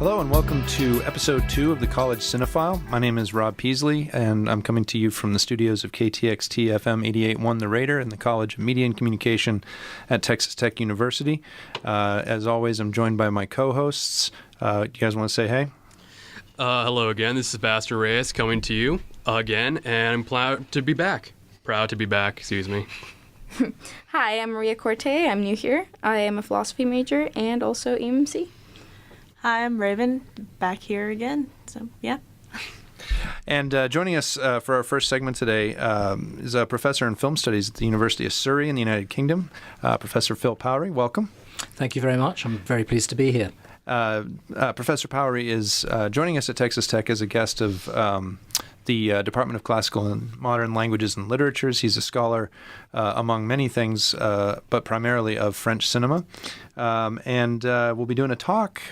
Hello and welcome to episode 2 of the College Cinephile. My name is Rob Peasley and I'm coming to you from the studios of KTXT FM 88.1 The Raider in the College of Media and Communication at Texas Tech University. As always, I'm joined by my co-hosts. You guys want to say hey? Hello again, this is Baster Reyes coming to you again, and I'm proud to be back, excuse me. Hi, I'm Maria Corte. I'm new here. I am a philosophy major and also EMC. Hi, I'm Raven, back here again, so yeah. And joining us for our first segment today is a professor in film studies at the University of Surrey in the United Kingdom, Professor Phil Powrie. Welcome. Thank you very much. I'm very pleased to be here. Professor Powrie is joining us at Texas Tech as a guest of the Department of Classical and Modern Languages and Literatures. He's a scholar among many things, but primarily of French cinema. And we'll be doing a talk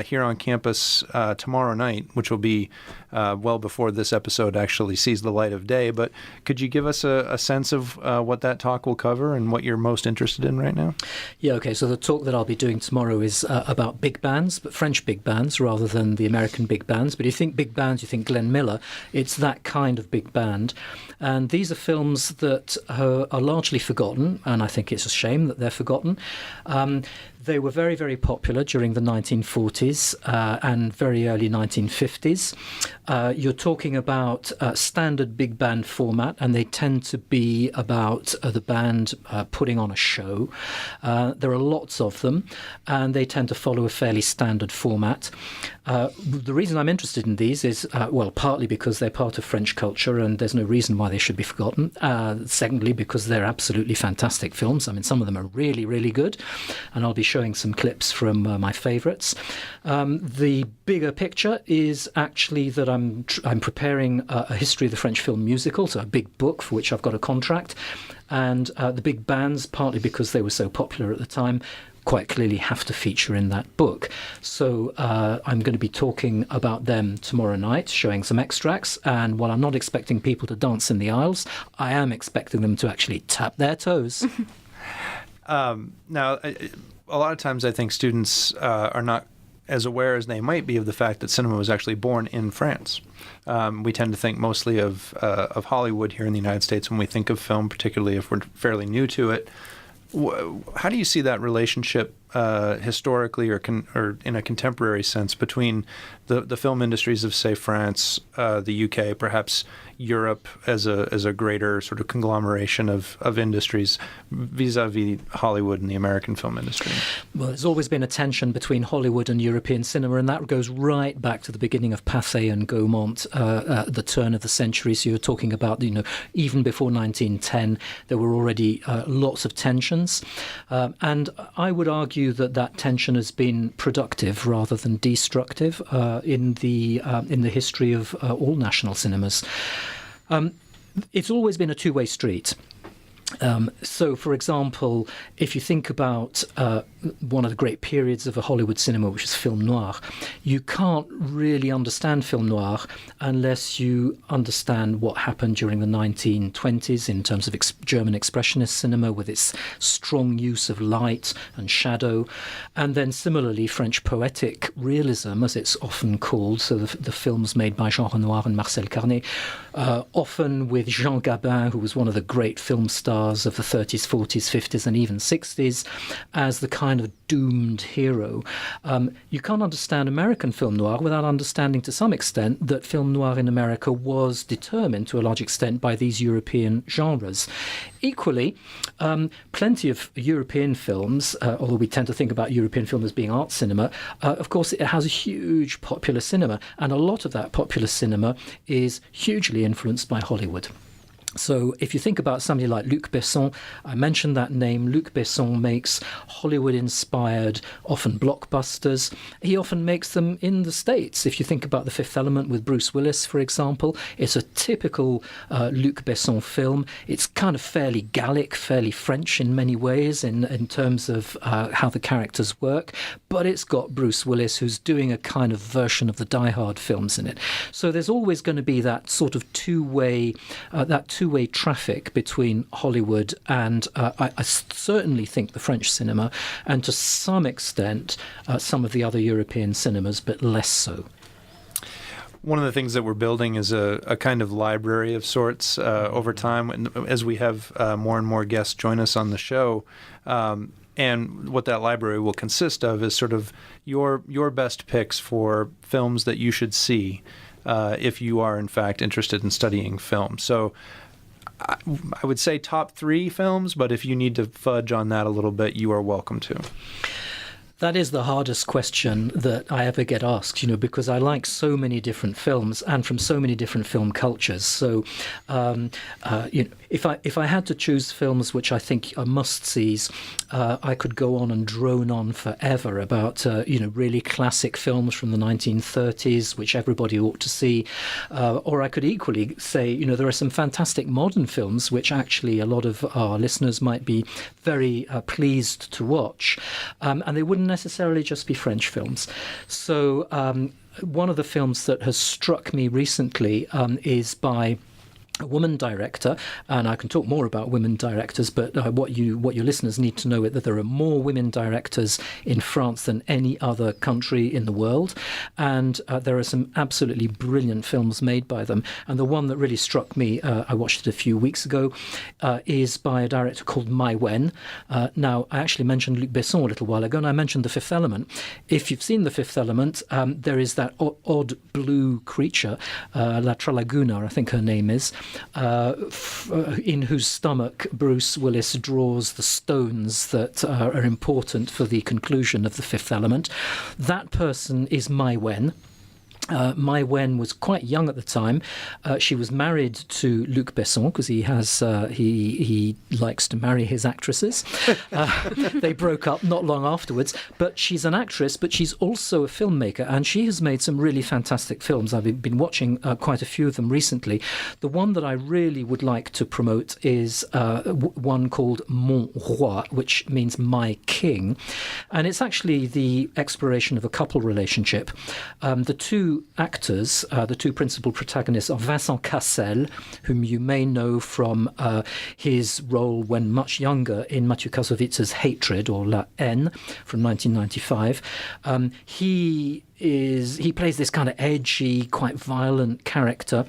here on campus tomorrow night, which will be well before this episode actually sees the light of day. But could you give us a sense of what that talk will cover and what you're most interested in right now? Yeah, okay. So the talk that I'll be doing tomorrow is about big bands, but French big bands rather than the American big bands. But you think big bands, you think Glenn Miller. It's that kind of big band. And these are films that are largely forgotten, and I think it's a shame that they're forgotten. They were very, very popular during the 1940s and very early 1950s. You're talking about standard big band format, and they tend to be about the band putting on a show. There are lots of them, and they tend to follow a fairly standard format. The reason I'm interested in these is, partly because they're part of French culture, and there's no reason why they should be forgotten. Secondly, because they're absolutely fantastic films. I mean, some of them are really, really good, and I'll be showing some clips from my favourites. The bigger picture is actually that I'm preparing a history of the French film musical, so a big book for which I've got a contract, and the big bands, partly because they were so popular at the time, quite clearly have to feature in that book. So I'm going to be talking about them tomorrow night, showing some extracts, and while I'm not expecting people to dance in the aisles, I am expecting them to actually tap their toes. Now, a lot of times I think students are not as aware as they might be of the fact that cinema was actually born in France. We tend to think mostly of Hollywood here in the United States when we think of film, particularly if we're fairly new to it. How do you see that relationship historically or in a contemporary sense between the film industries of, say, France, the UK, perhaps Europe as a greater sort of conglomeration of industries vis-a-vis Hollywood and the American film industry? Well, there's always been a tension between Hollywood and European cinema, and that goes right back to the beginning of Pathé and Gaumont at the turn of the century. So you're talking about, even before 1910, there were already lots of tensions. And I would argue that tension has been productive rather than destructive in the history of all national cinemas. It's always been a two-way street. So, for example, if you think about one of the great periods of a Hollywood cinema, which is film noir, you can't really understand film noir unless you understand what happened during the 1920s in terms of German expressionist cinema with its strong use of light and shadow. And then similarly, French poetic realism, as it's often called, so the films made by Jean Renoir and Marcel Carné, often with Jean Gabin, who was one of the great film stars of the 30s, 40s, 50s, and even 60s, as the kind of doomed hero. You can't understand American film noir without understanding to some extent that film noir in America was determined to a large extent by these European genres. Equally, plenty of European films, although we tend to think about European film as being art cinema, of course it has a huge popular cinema, and a lot of that popular cinema is hugely influenced by Hollywood. So if you think about somebody like Luc Besson, I mentioned that name. Luc Besson makes Hollywood-inspired, often blockbusters. He often makes them in the States. If you think about The Fifth Element with Bruce Willis, for example, it's a typical Luc Besson film. It's kind of fairly Gallic, fairly French in many ways in terms of how the characters work, but it's got Bruce Willis, who's doing a kind of version of the Die Hard films in it. So there's always going to be that sort of two-way two-way traffic between Hollywood and I certainly think the French cinema, and to some extent some of the other European cinemas, but less so. One of the things that we're building is a kind of library of sorts over time, and as we have more and more guests join us on the show. And what that library will consist of is sort of your best picks for films that you should see if you are, in fact, interested in studying film. So I would say top 3 films, but if you need to fudge on that a little bit, you are welcome to. That is the hardest question that I ever get asked, because I like so many different films and from so many different film cultures. So, if I had to choose films which I think are must-sees, I could go on and drone on forever about, really classic films from the 1930s, which everybody ought to see. Or I could equally say, there are some fantastic modern films which actually a lot of our listeners might be very pleased to watch. And they wouldn't necessarily just be French films. So one of the films that has struck me recently is by a woman director, and I can talk more about women directors, but what your listeners need to know is that there are more women directors in France than any other country in the world, and there are some absolutely brilliant films made by them. And the one that really struck me, I watched it a few weeks ago, is by a director called Mai Wen. Now, I actually mentioned Luc Besson a little while ago, and I mentioned The Fifth Element. If you've seen The Fifth Element, there is that odd blue creature, La Tralaguna, I think her name is, in whose stomach Bruce Willis draws the stones that are important for the conclusion of The Fifth Element. That person is Mai Wen. Mai Wen was quite young at the time. She was married to Luc Besson because he likes to marry his actresses. They broke up not long afterwards. But she's an actress, but she's also a filmmaker, and she has made some really fantastic films. I've been watching quite a few of them recently. The one that I really would like to promote is one called Mon Roi, which means My King, and it's actually the exploration of a couple relationship. The two actors, the two principal protagonists, are Vincent Cassel, whom you may know from his role when much younger in Mathieu Kassowitz's Hatred, or La Haine, from 1995. He plays this kind of edgy, quite violent character.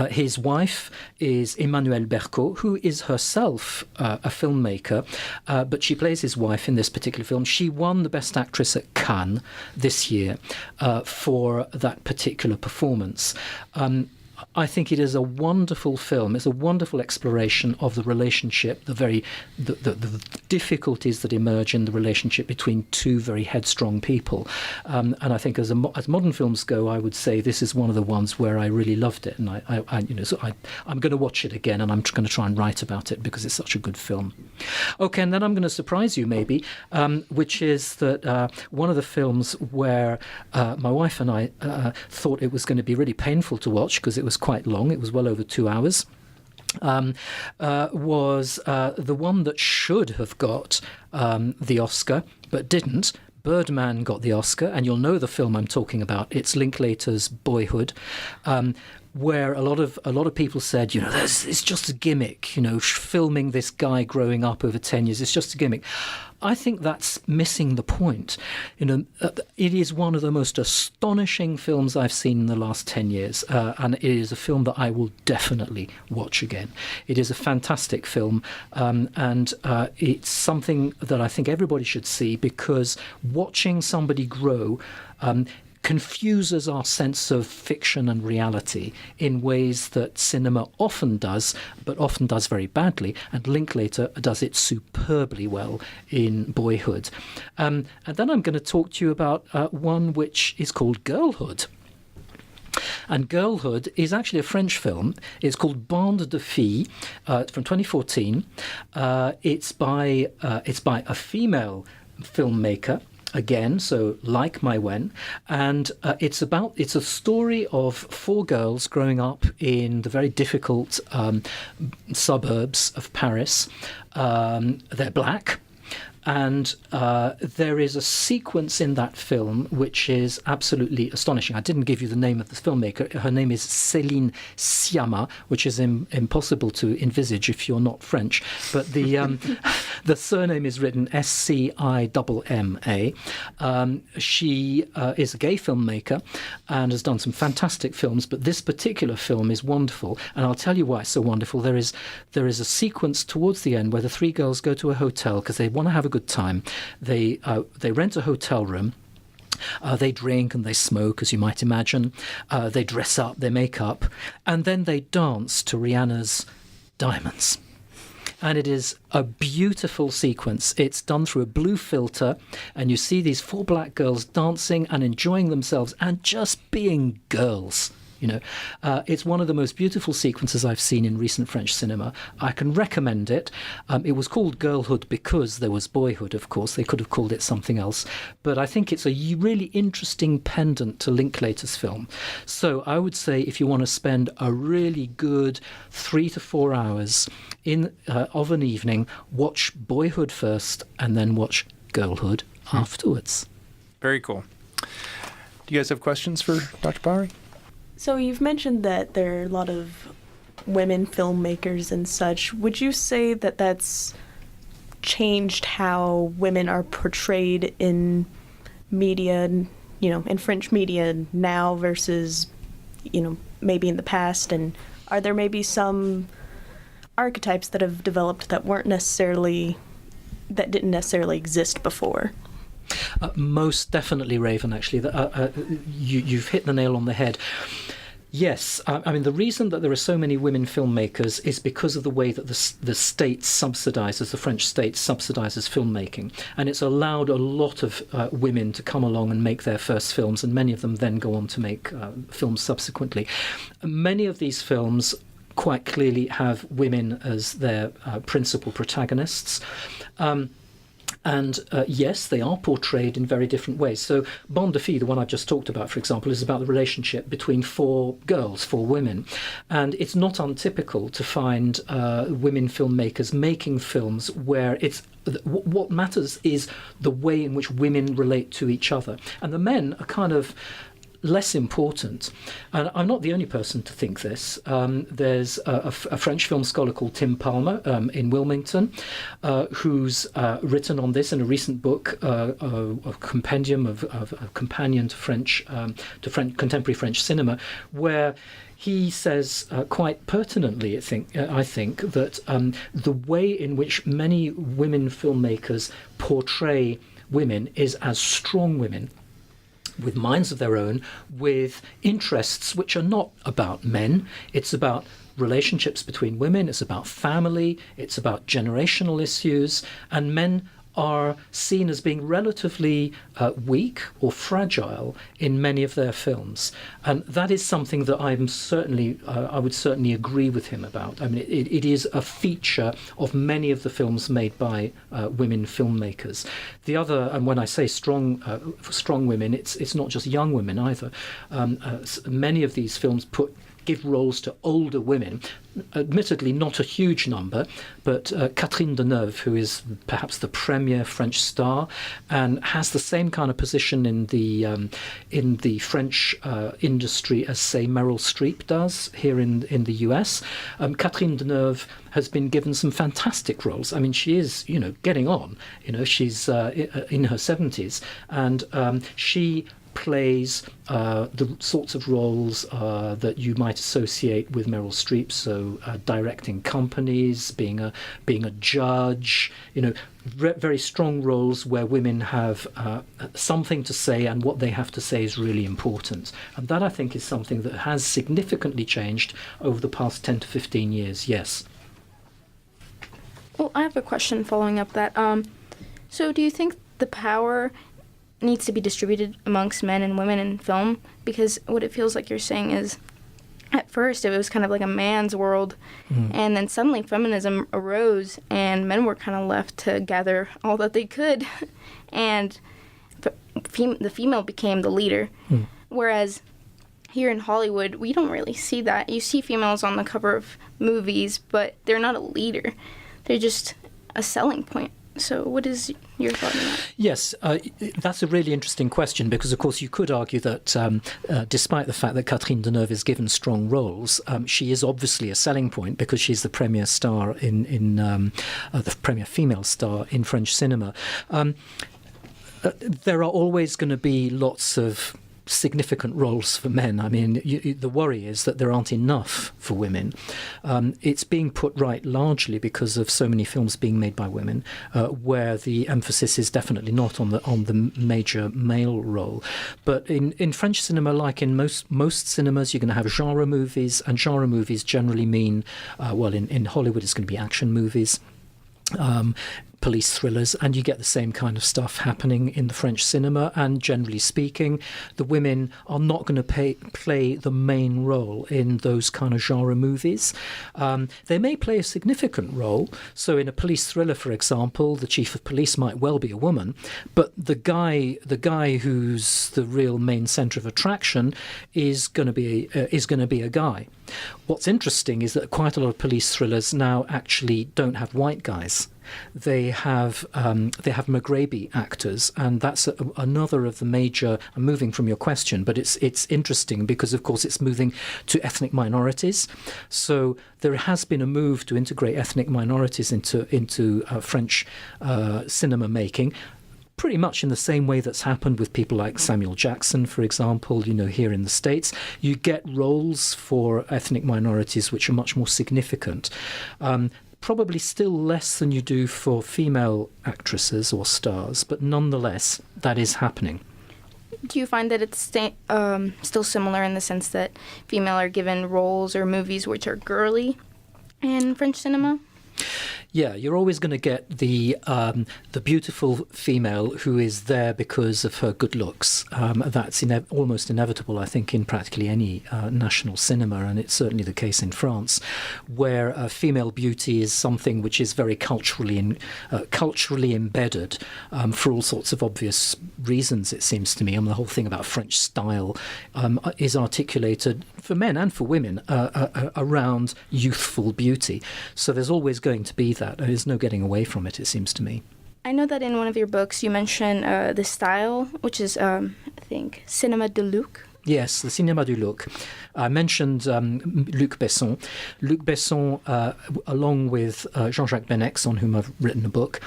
His wife is Emmanuelle Bercot, who is herself a filmmaker, but she plays his wife in this particular film. She won the Best Actress at Cannes this year for that particular performance. I think it is a wonderful film. It's a wonderful exploration of the relationship, the difficulties that emerge in the relationship between two very headstrong people. And I think as modern films go, I would say this is one of the ones where I really loved it. And I'm going to watch it again, and I'm going to try and write about it because it's such a good film. Okay, and then I'm going to surprise you maybe, which is that one of the films where my wife and I thought it was going to be really painful to watch because it was quite long, it was well over 2 hours, was the one that should have got the Oscar but didn't. Birdman got the Oscar, and you'll know the film I'm talking about. It's Linklater's Boyhood, where a lot of people said, it's just a gimmick, filming this guy growing up over 10 years, it's just a gimmick. I think that's missing the point. It is one of the most astonishing films I've seen in the last 10 years, and it is a film that I will definitely watch again. It is a fantastic film, and it's something that I think everybody should see, because watching somebody grow confuses our sense of fiction and reality in ways that cinema often does, but often does very badly, and Linklater does it superbly well in Boyhood. And then I'm going to talk to you about one which is called Girlhood. And Girlhood is actually a French film. It's called Bande de Filles from 2014. It's by a female filmmaker, again, so like Mai Wen, and it's a story of 4 girls growing up in the very difficult suburbs of Paris. They're black, And there is a sequence in that film which is absolutely astonishing. I didn't give you the name of the filmmaker. Her name is Céline Sciamma, which is impossible to envisage if you're not French. But the the surname is written Scimma. She is a gay filmmaker and has done some fantastic films, but this particular film is wonderful. And I'll tell you why it's so wonderful. There is a sequence towards the end where the three girls go to a hotel because they want to have a good time. They rent a hotel room. They drink and they smoke, as you might imagine. They dress up, they make up, and then they dance to Rihanna's Diamonds. And it is a beautiful sequence. It's done through a blue filter, and you see these four black girls dancing and enjoying themselves and just being girls. It's one of the most beautiful sequences I've seen in recent French cinema. I can recommend it. It was called Girlhood because there was boyhood, of course. They could have called it something else. But I think it's a really interesting pendant to Linklater's film. So I would say if you want to spend a really good 3 to 4 hours of an evening, watch Boyhood first and then watch Girlhood afterwards. Very cool. Do you guys have questions for Dr. Powrie? So you've mentioned that there are a lot of women filmmakers and such. Would you say that that's changed how women are portrayed in media, in French media now versus, maybe in the past? And are there maybe some archetypes that have developed that didn't necessarily exist before? Most definitely, Raven, actually. You've hit the nail on the head. Yes, I mean, the reason that there are so many women filmmakers is because of the way that the state subsidizes, the French state subsidizes filmmaking. And it's allowed a lot of women to come along and make their first films, and many of them then go on to make films subsequently. Many of these films quite clearly have women as their principal protagonists. And yes, they are portrayed in very different ways. So Bande de Filles, the one I just talked about, for example, is about the relationship between four women. And it's not untypical to find women filmmakers making films where what matters is the way in which women relate to each other. And the men are kind of less important. And I'm not the only person to think this. There's a French film scholar called Tim Palmer in Wilmington, who's written on this in a recent book, a compendium of a companion to contemporary French cinema, where he says quite pertinently, I think that the way in which many women filmmakers portray women is as strong women, with minds of their own, with interests which are not about men. It's about relationships between women, it's about family, it's about generational issues, and men are seen as being relatively weak or fragile in many of their films. And that is something that I would certainly agree with him about. I mean, it is a feature of many of the films made by women filmmakers. The other, and when I say strong women, it's not just young women either. Many of these films give roles to older women, admittedly not a huge number, but Catherine Deneuve, who is perhaps the premier French star and has the same kind of position in the French industry as, say, Meryl Streep does here in the US. Catherine Deneuve has been given some fantastic roles. I mean, she is, getting on. She's in her 70s, and she plays the sorts of roles that you might associate with Meryl Streep, so directing companies, being a judge, very strong roles where women have something to say, and what they have to say is really important. And that, I think, is something that has significantly changed over the past 10 to 15 years, yes. Well, I have a question following up that. So do you think the power needs to be distributed amongst men and women in film? Because what it feels like you're saying is, at first it was kind of like a man's world, and then suddenly feminism arose and men were kind of left to gather all that they could, and the female became the leader. Whereas here in Hollywood, we don't really see that. You see females on the cover of movies, but they're not a leader. They're just a selling point. So what is your thought on that? Yes, that's a really interesting question because, of course, you could argue that despite the fact that Catherine Deneuve is given strong roles, she is obviously a selling point because she's the premier star in the premier female star in French cinema. There are always going to be lots of significant roles for men. I mean, the worry is that there aren't enough for women. It's being put right largely because of so many films being made by women, where the emphasis is definitely not on the major male role. But in French cinema, like in most cinemas, you're going to have genre movies, and genre movies generally mean, in Hollywood, it's going to be action movies. Police thrillers, and you get the same kind of stuff happening in the French cinema. And generally speaking, the women are not going to play the main role in those kind of genre movies. They may play a significant role. So in a police thriller, for example, the chief of police might well be a woman, but the guy who's the real main centre of attraction is going to be a guy. What's interesting is that quite a lot of police thrillers now actually don't have white guys. They have Maghreb actors, and that's another of the major. I'm moving from your question, but it's interesting because, of course, it's moving to ethnic minorities. So there has been a move to integrate ethnic minorities into French cinema making. Pretty much in the same way that's happened with people like Samuel Jackson, for example, here in the States. You get roles for ethnic minorities which are much more significant. Probably still less than you do for female actresses or stars, but nonetheless, that is happening. Do you find that it's still similar in the sense that female are given roles or movies which are girly in French cinema? Yeah, you're always going to get the beautiful female who is there because of her good looks. That's almost inevitable, I think, in practically any national cinema, and it's certainly the case in France, where female beauty is something which is very culturally embedded for all sorts of obvious reasons, it seems to me. The whole thing about French style is articulated for men and for women around youthful beauty. So there's always going to be that. There's no getting away from it, it seems to me. I know that in one of your books you mention the style, which is, I think, cinéma de look. Yes, the cinéma du look. I mentioned Luc Besson. Luc Besson, along with Jean-Jacques Benex, on whom I've written a book,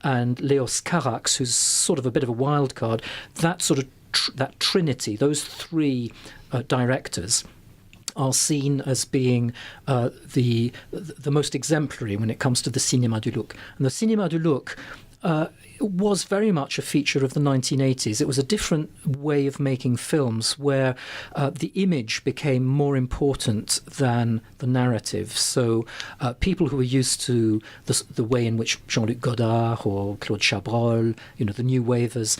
and Léos Carax, who's sort of a bit of a wild card, that sort of that trinity, those three directors, are seen as being the most exemplary when it comes to the cinéma du look. And the cinéma du look was very much a feature of the 1980s. It was a different way of making films where the image became more important than the narrative. So people who were used to the way in which Jean-Luc Godard or Claude Chabrol, the new wavers,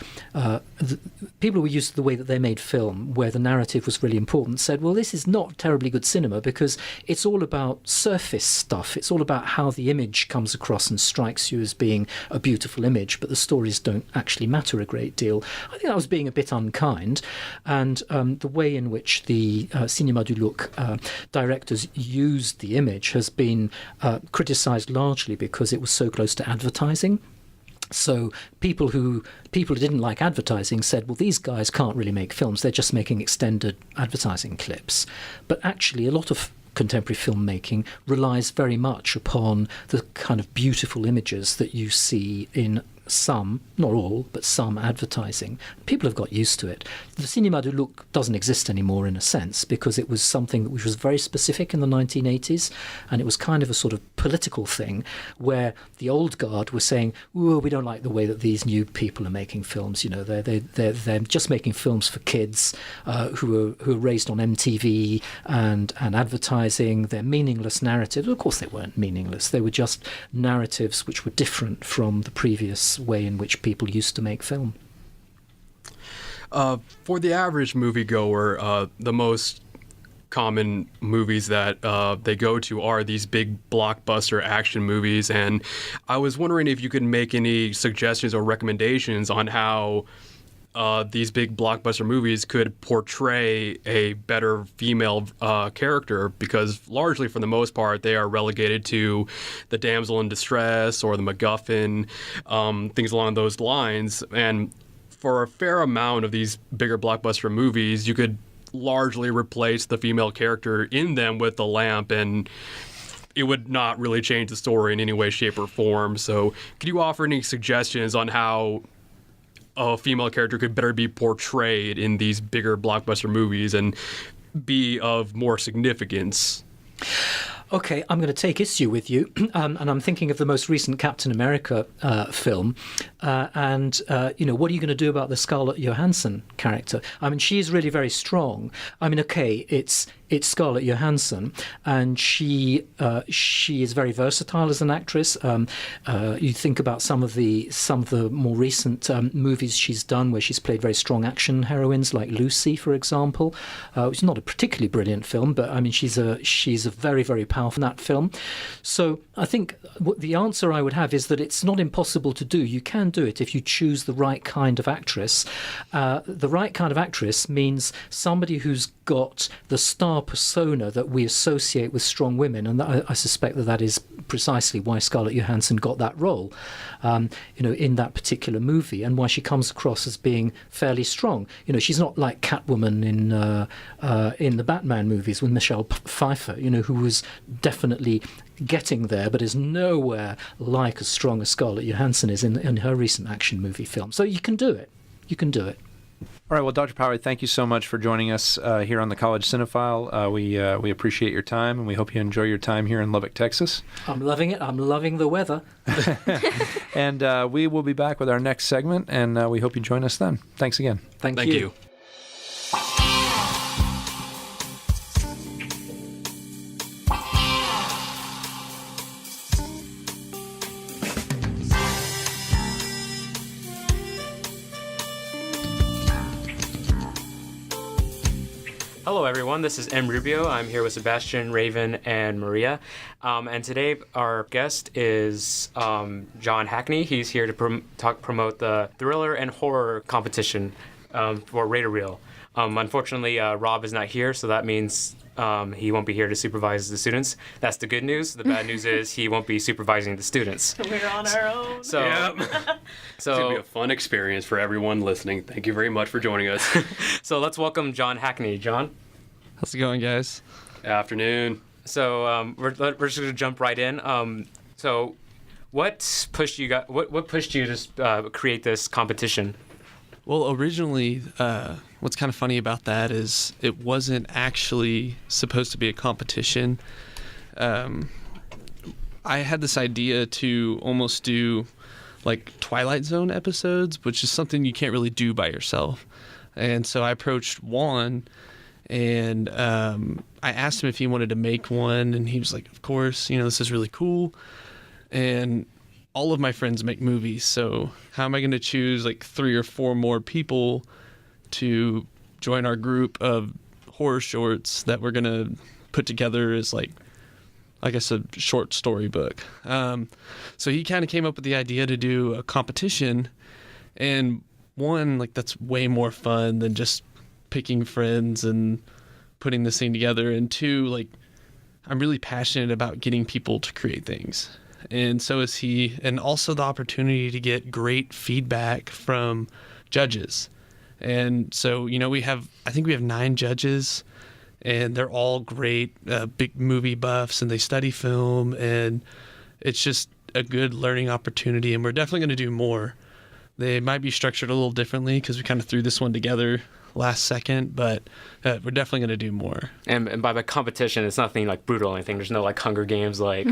people who were used to the way that they made film, where the narrative was really important, said, well, this is not terribly good cinema because it's all about surface stuff. It's all about how the image comes across and strikes you as being a beautiful image, but the stories don't actually matter a great deal. I think that was being a bit unkind, and the way in which the Cinéma du Look directors used the image has been criticised largely because it was so close to advertising. So people who didn't like advertising said, well, these guys can't really make films, they're just making extended advertising clips. But actually a lot of contemporary filmmaking relies very much upon the kind of beautiful images that you see in some, not all, but some advertising. People have got used to it. The cinéma du look doesn't exist anymore in a sense because it was something which was very specific in the 1980s, and it was kind of a sort of political thing where the old guard was saying, oh, we don't like the way that these new people are making films. They're just making films for kids who are raised on MTV and advertising. They're meaningless narratives. Of course they weren't meaningless. They were just narratives which were different from the previous way in which people used to make film. For the average moviegoer, the most common movies that they go to are these big blockbuster action movies, and I was wondering if you could make any suggestions or recommendations on how these big blockbuster movies could portray a better female character, because largely, for the most part, they are relegated to the damsel in distress or the MacGuffin, things along those lines. And for a fair amount of these bigger blockbuster movies, you could largely replace the female character in them with the lamp, and it would not really change the story in any way, shape, or form. So could you offer any suggestions on how a female character could better be portrayed in these bigger blockbuster movies and be of more significance? Okay, I'm going to take issue with you, and I'm thinking of the most recent Captain America film, and what are you going to do about the Scarlett Johansson character? I mean, she is really very strong. I mean, okay, it's Scarlett Johansson, and she is very versatile as an actress. You think about some of the more recent movies she's done, where she's played very strong action heroines, like Lucy, for example, which is not a particularly brilliant film, but I mean, she's a very, very powerful in that film. So I think the answer I would have is that it's not impossible to do. You can do it if you choose the right kind of actress. The right kind of actress means somebody who's got the star persona that we associate with strong women, and I suspect that is precisely why Scarlett Johansson got that role, in that particular movie, and why she comes across as being fairly strong. She's not like Catwoman in the Batman movies with Michelle Pfeiffer, who was definitely getting there, but is nowhere like as strong as Scarlett Johansson is in her recent action movie film. So you can do it. You can do it. All right, well, Dr. Powrie, thank you so much for joining us here on the College Cinephile. We appreciate your time, and we hope you enjoy your time here in Lubbock, Texas. I'm loving it. I'm loving the weather. And we will be back with our next segment, and we hope you join us then. Thanks again. Thank you. Hello, everyone. This is M. Rubio. I'm here with Sebastian, Raven, and Maria. And today our guest is John Hackney. He's here to promote the thriller and horror competition for Rate a Reel. Unfortunately, Rob is not here, so that means he won't be here to supervise the students. That's the good news. The bad news is he won't be supervising the students. We're on our own. So, Yep. It's going to be a fun experience for everyone listening. Thank you very much for joining us. So let's welcome John Hackney. John? How's it going, guys? Afternoon. So we're just going to jump right in. So what pushed you to create this competition? Well, originally, what's kind of funny about that is it wasn't actually supposed to be a competition. I had this idea to almost do like Twilight Zone episodes, which is something you can't really do by yourself. And so I approached Juan, and I asked him if he wanted to make one, and he was like, of course, this is really cool. And all of my friends make movies, so how am I going to choose like 3 or 4 more people to join our group of horror shorts that we're going to put together as like I said, short story book. So he kind of came up with the idea to do a competition, and one, like, that's way more fun than just picking friends and putting this thing together, and 2, like, I'm really passionate about getting people to create things. And so is he, and also the opportunity to get great feedback from judges. And so, I think we have 9 judges, and they're all great, big movie buffs, and they study film, and it's just a good learning opportunity, and we're definitely going to do more. They might be structured a little differently because we kind of threw this one together last second, but we're definitely going to do more. And by the competition, it's nothing like brutal or anything. There's no like Hunger Games, like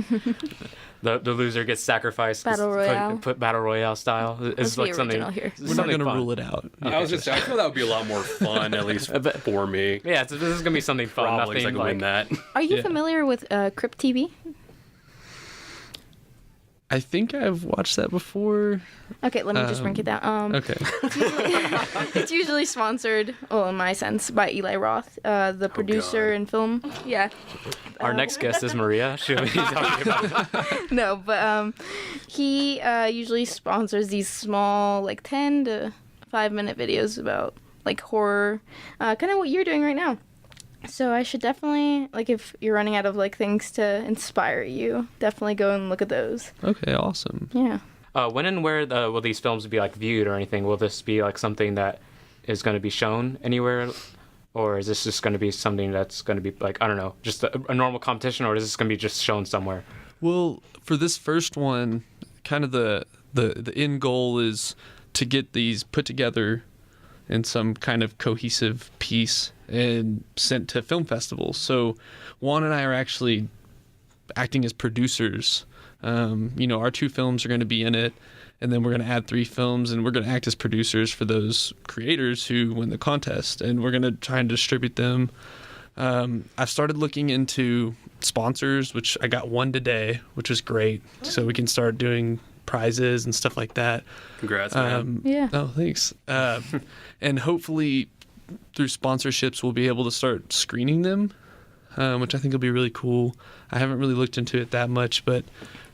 the loser gets sacrificed. Battle Royale. Put Battle Royale style. It's like something. Here. We're not going to rule it out. I was just saying, I feel that would be a lot more fun, at least for me. Yeah, this is gonna be something fun. Probably, Nothing I could win that. Are you Yeah. familiar with Crypt TV? I think I've watched that before. Okay, let me just break it down. Okay. It's usually sponsored, well, in my sense, by Eli Roth, the producer in film. Yeah. Our next guest is Maria. She'll be talking about. No, but he usually sponsors these small, like 10 to 5-minute videos about like horror, kind of what you're doing right now. So I should definitely, like, if you're running out of like things to inspire you, definitely go and look at those. Okay, awesome. Yeah. When and where will these films be like viewed or anything? Will this be like something that is going to be shown anywhere, or is this just going to be something that's going to be like, I don't know, just a normal competition, or is this going to be just shown somewhere? Well, for this first one, kind of the end goal is to get these put together in some kind of cohesive piece and sent to film festivals. So Juan and I are actually acting as producers. Our 2 films are going to be in it, and then we're going to add 3 films, and we're going to act as producers for those creators who win the contest, and we're going to try and distribute them. I've started looking into sponsors, which I got one today, which was great. So we can start doing prizes and stuff like that. Congrats, man. Yeah. Oh, thanks. And hopefully through sponsorships, we'll be able to start screening them, which I think will be really cool. I haven't really looked into it that much, but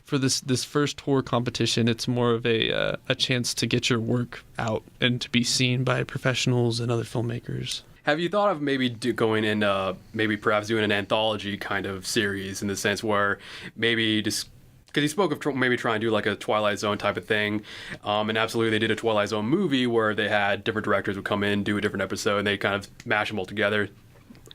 for this first horror competition, it's more of a chance to get your work out and to be seen by professionals and other filmmakers. Have you thought of maybe going in, maybe perhaps doing an anthology kind of series in the sense where maybe just, because you spoke of maybe trying to do like a Twilight Zone type of thing, and absolutely they did a Twilight Zone movie where they had different directors would come in, do a different episode, and they kind of mash them all together.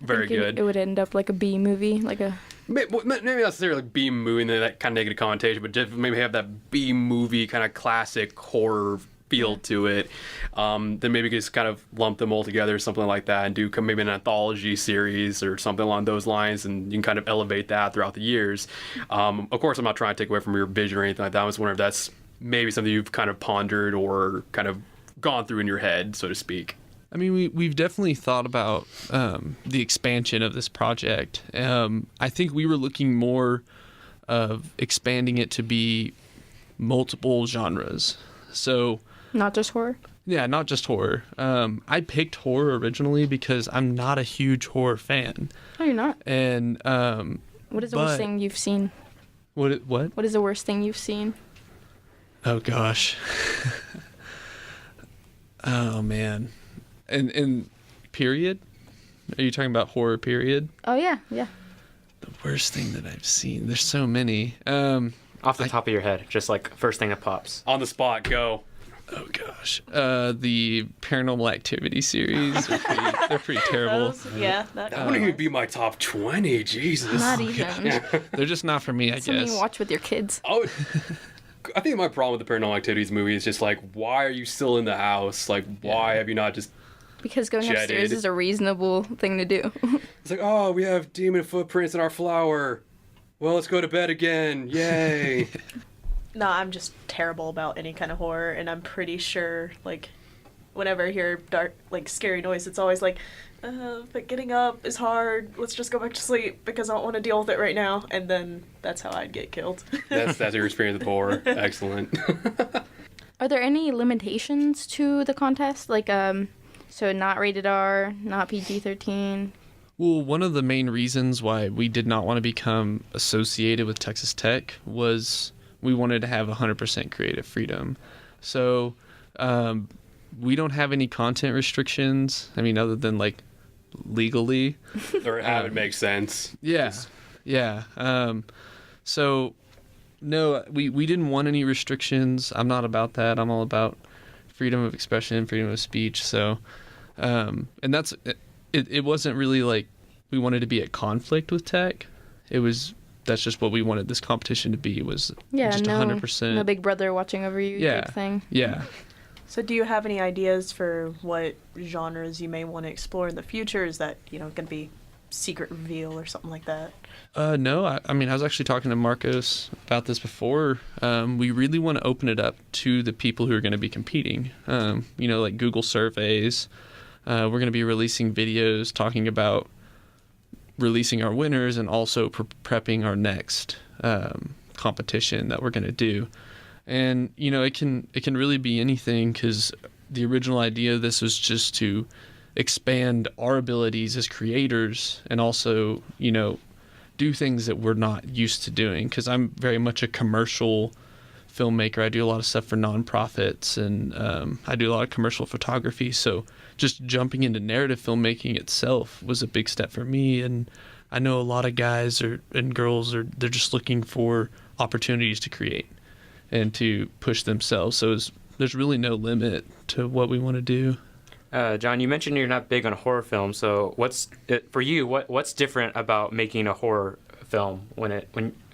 Very good. It would end up like a B movie, like a... Maybe not necessarily like B movie and that kind of negative connotation, but just maybe have that B movie kind of classic horror feel to it. Then maybe just kind of lump them all together, something like that, and do maybe an anthology series or something along those lines, and you can kind of elevate that throughout the years. Of course, I'm not trying to take away from your vision or anything like that. I was wondering if that's maybe something you've kind of pondered or kind of gone through in your head, so to speak. I mean, we've definitely thought about the expansion of this project. I think we were looking more of expanding it to be multiple genres. So Not just horror? yeah, not just horror. I picked horror originally because I'm not a huge horror fan. Oh, you're not? And What is the worst thing you've seen? what? What is the worst thing you've seen? Oh gosh. Oh man. And period? Are you talking about horror period? Oh, yeah, yeah. The worst thing that I've seen. There's so many. Off the top of your head, just like first thing that pops. On the spot, go. Oh gosh. The Paranormal Activity series. They're pretty terrible. Yeah. That wouldn't even be my top 20. Jesus. Not even. They're just not for me, I Something guess. you watch with your kids. I think my problem with the Paranormal Activities movie is just like, why are you still in the house? Like, why have you not just... Because going Jetted. upstairs is a reasonable thing to do. It's like, oh, we have demon footprints in our flower. Well, let's go to bed again. Yay. No, I'm just terrible about any kind of horror, and I'm pretty sure, like, whenever I hear dark, like, scary noise, it's always like, but getting up is hard. Let's just go back to sleep because I don't want to deal with it right now. And then that's how I'd get killed. That's your experience with horror. Excellent. Are there any limitations to the contest? Like, so not rated R, not PG-13? Well, one of the main reasons why we did not want to become associated with Texas Tech was we wanted to have 100% creative freedom. So we don't have any content restrictions. I mean, other than like legally. Or have it make sense. Yeah. Yeah. So no, we didn't want any restrictions. I'm not about that. I'm all about freedom of expression, freedom of speech. So, and that's, it wasn't really like we wanted to be at conflict with tech. That's just what we wanted this competition to be, was just 100%. No big brother watching over you type thing. Yeah. So do you have any ideas for what genres you may want to explore in the future? Is that, going to be secret reveal or something like that? No, I mean, I was actually talking to Marcos about this before. We really want to open it up to the people who are going to be competing. Like Google surveys. We're going to be releasing videos talking about releasing our winners and also prepping our next competition that we're going to do. And, it can really be anything, because the original idea of this was just to expand our abilities as creators and also, do things that we're not used to doing, because I'm very much a commercial filmmaker. I do a lot of stuff for nonprofits, and I do a lot of commercial photography. So just jumping into narrative filmmaking itself was a big step for me. And I know a lot of guys and girls they're just looking for opportunities to create and to push themselves. So there's really no limit to what we want to do. John, you mentioned you're not big on horror films, so what's different about making a horror film when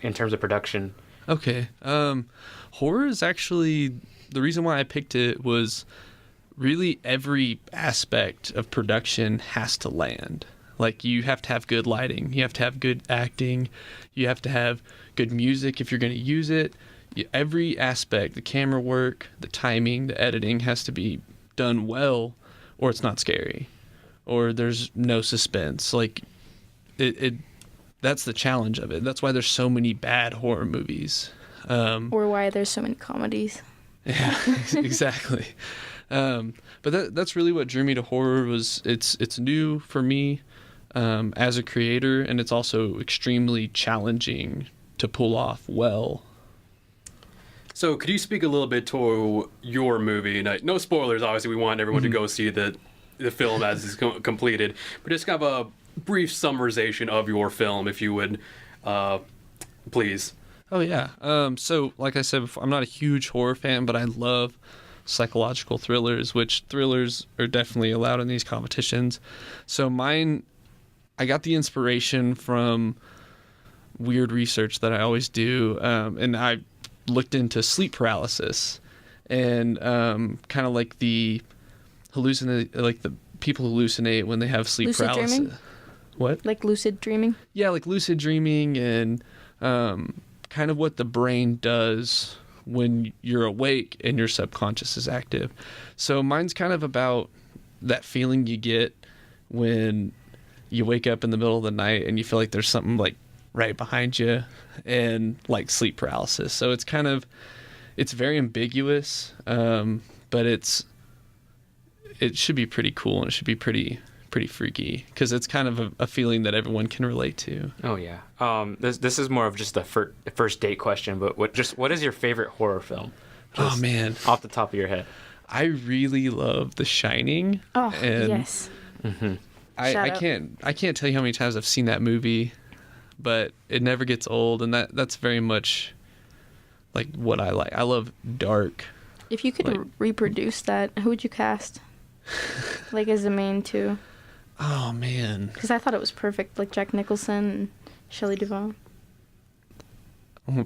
in terms of production? Okay. Horror is actually, the reason why I picked it was really every aspect of production has to land. Like, you have to have good lighting, you have to have good acting, you have to have good music if you're going to use it. Every aspect, the camera work, the timing, the editing has to be done well, or it's not scary, or there's no suspense. Like, that's the challenge of it. That's why there's so many bad horror movies. Or why there's so many comedies. Yeah, exactly. But that's really what drew me to horror. Was it's new for me as a creator, and it's also extremely challenging to pull off well. So could you speak a little bit to your movie? No spoilers, obviously. We want everyone to go see the film as it's completed, but just kind of a brief summarization of your film, if you would, please. Oh, yeah. So, like I said before, I'm not a huge horror fan, but I love psychological thrillers, which thrillers are definitely allowed in these competitions. So mine, I got the inspiration from weird research that I always do, and I looked into sleep paralysis and kind of like the people hallucinate when they have sleep Lucid paralysis. dreaming? What? Like lucid dreaming? Yeah, like lucid dreaming and kind of what the brain does when you're awake and your subconscious is active. So mine's kind of about that feeling you get when you wake up in the middle of the night and you feel like there's something like right behind you, and like sleep paralysis. So it's very ambiguous, but it should be pretty cool, and it should be pretty freaky, because it's kind of a feeling that everyone can relate to. Oh yeah. This is more of just a first date question, but what is your favorite horror film? Oh man, off the top of your head. I really love The Shining. Oh, and yes. Mm-hmm. I can't tell you how many times I've seen that movie, but it never gets old, and that's very much like what I like. I love dark. If you could reproduce that, who would you cast? Like as the main two? Oh man. Because I thought it was perfect, like Jack Nicholson and Shelley Duvall.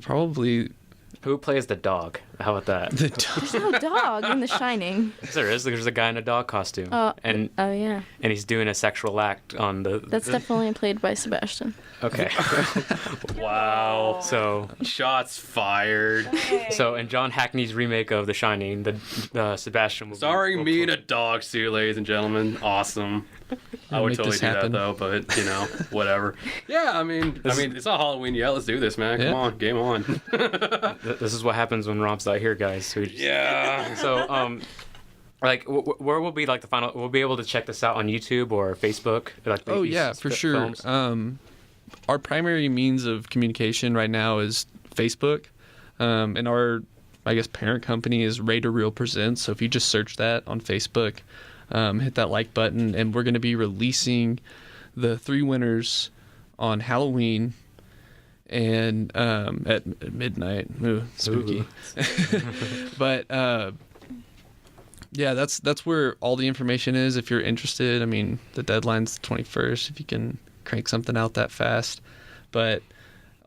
Probably. Who plays the dog? How about that? The dog. There's no dog in The Shining. Yes, there is. There's a guy in a dog costume. Oh, and yeah. And he's doing a sexual act on the. That's definitely played by Sebastian. Okay. Wow. So shots fired. So in John Hackney's remake of The Shining, the Sebastian movie. Starring me in a dog suit, ladies and gentlemen. Awesome. I would totally do that though, but whatever. Yeah, I mean, it's not Halloween yet. Let's do this, man. Come on, game on. This is what happens when Rob's not here, guys. Yeah. So, where will be like the final? We'll be able to check this out on YouTube or Facebook. Oh yeah, for sure. Our primary means of communication right now is Facebook, and our, I guess, parent company is Raider Reel Presents. So if you just search that on Facebook, hit that like button, and we're going to be releasing the 3 winners on Halloween and at midnight. Ooh, spooky. But yeah, that's where all the information is. If you're interested, I mean, the deadline's the 21st. If you can crank something out that fast, but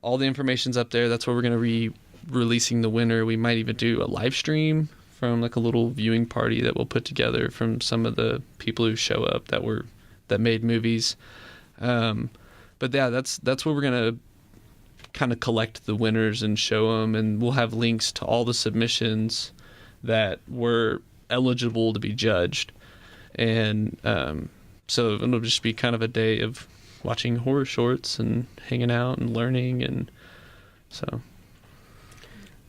all the information's up there. That's where we're going to be releasing the winner. We might even do a live stream from like a little viewing party that we'll put together from some of the people who show up that made movies. But yeah, that's where we're gonna kind of collect the winners and show them, and we'll have links to all the submissions that were eligible to be judged. And so it'll just be kind of a day of watching horror shorts and hanging out and learning, and so.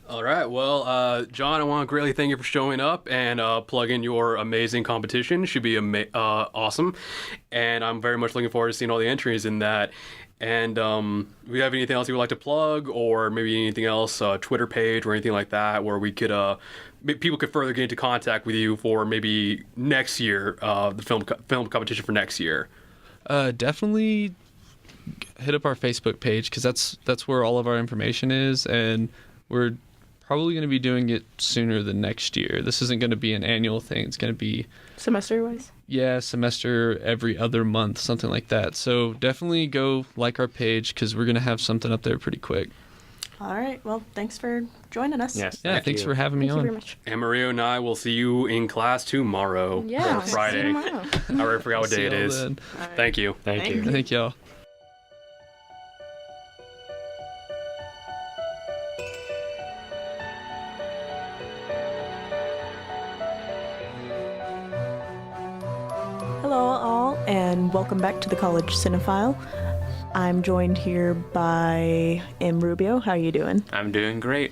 All right. Well, John, I want to greatly thank you for showing up and plugging your amazing competition. It should be awesome. And I'm very much looking forward to seeing all the entries in that. And do we have anything else you would like to plug, or maybe anything else, Twitter page or anything like that, where we could people could further get into contact with you for maybe next year, the film competition for next year? Definitely hit up our Facebook page, because that's where all of our information is, and we're probably going to be doing it sooner than next year. This isn't going to be an annual thing. It's going to be Semester-wise? Yeah, semester every other month, something like that. So definitely go like our page, because we're going to have something up there pretty quick. All right. Well, thanks for joining us. Yes. Yeah, thanks for having me Thank you on. very much. And Maria and I will see you in class tomorrow. Yeah. Or Friday. See you tomorrow. I already forgot what See day it y'all is. then. Thank you. Thank you. Thank y'all. Hello, all, and welcome back to the College Cinephile. I'm joined here by M. Rubio. How are you doing? I'm doing great.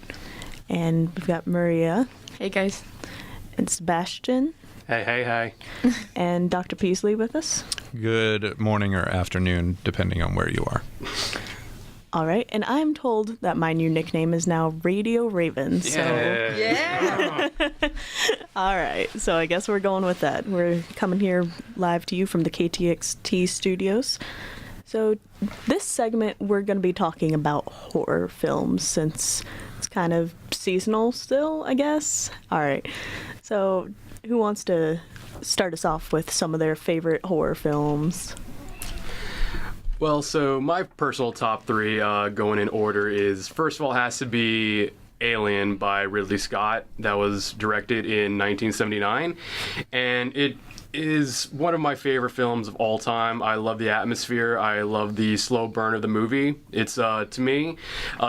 And we've got Maria Hey, guys. and Sebastian Hey. and Dr. Peasley with us. Good morning or afternoon, depending on where you are. All right, and I'm told that my new nickname is now Radio Raven. So, Yeah. all right, so I guess we're going with that. We're coming here live to you from the KTXT studios. So, this segment, we're going to be talking about horror films, since it's kind of seasonal still, I guess. All right, so who wants to start us off with some of their favorite horror films? Well, so my personal top three, going in order, is first of all has to be Alien by Ridley Scott, that was directed in 1979, and it is one of my favorite films of all time. I love the atmosphere. I love the slow burn of the movie. It's to me,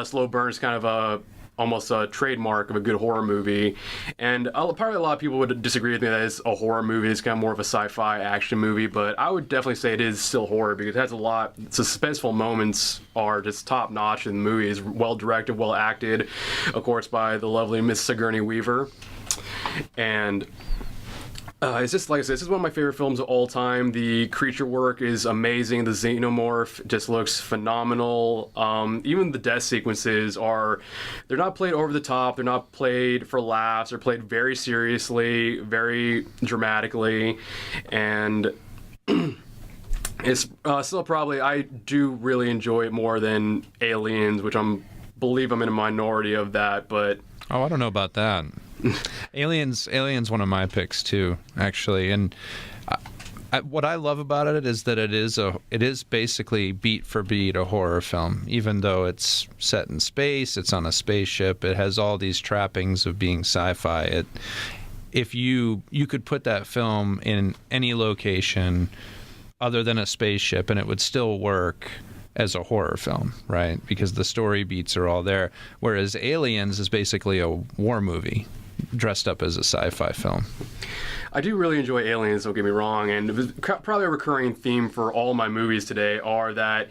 slow burn is kind of almost a trademark of a good horror movie. And probably a lot of people would disagree with me that it's a horror movie. It's kind of more of a sci-fi action movie, but I would definitely say it is still horror, because it has a lot. Suspenseful moments are just top notch in the movie. It's well directed, well acted, of course, by the lovely Miss Sigourney Weaver. And it's just, like I said, this is one of my favorite films of all time. The creature work is amazing. The xenomorph just looks phenomenal. Even the death sequences they're not played over the top. They're not played for laughs. They're played very seriously, very dramatically. And it's still probably, I do really enjoy it more than Aliens, which believe I'm in a minority of that, but... Oh, I don't know about that. Aliens one of my picks too, actually. And what I love about it is that it is basically beat for beat a horror film. Even though it's set in space, it's on a spaceship, it has all these trappings of being sci-fi. If you could put that film in any location other than a spaceship, and it would still work as a horror film, right? Because the story beats are all there. Whereas Aliens is basically a war movie dressed up as a sci-fi film. I do really enjoy Aliens, don't get me wrong, and it was probably a recurring theme for all my movies today are that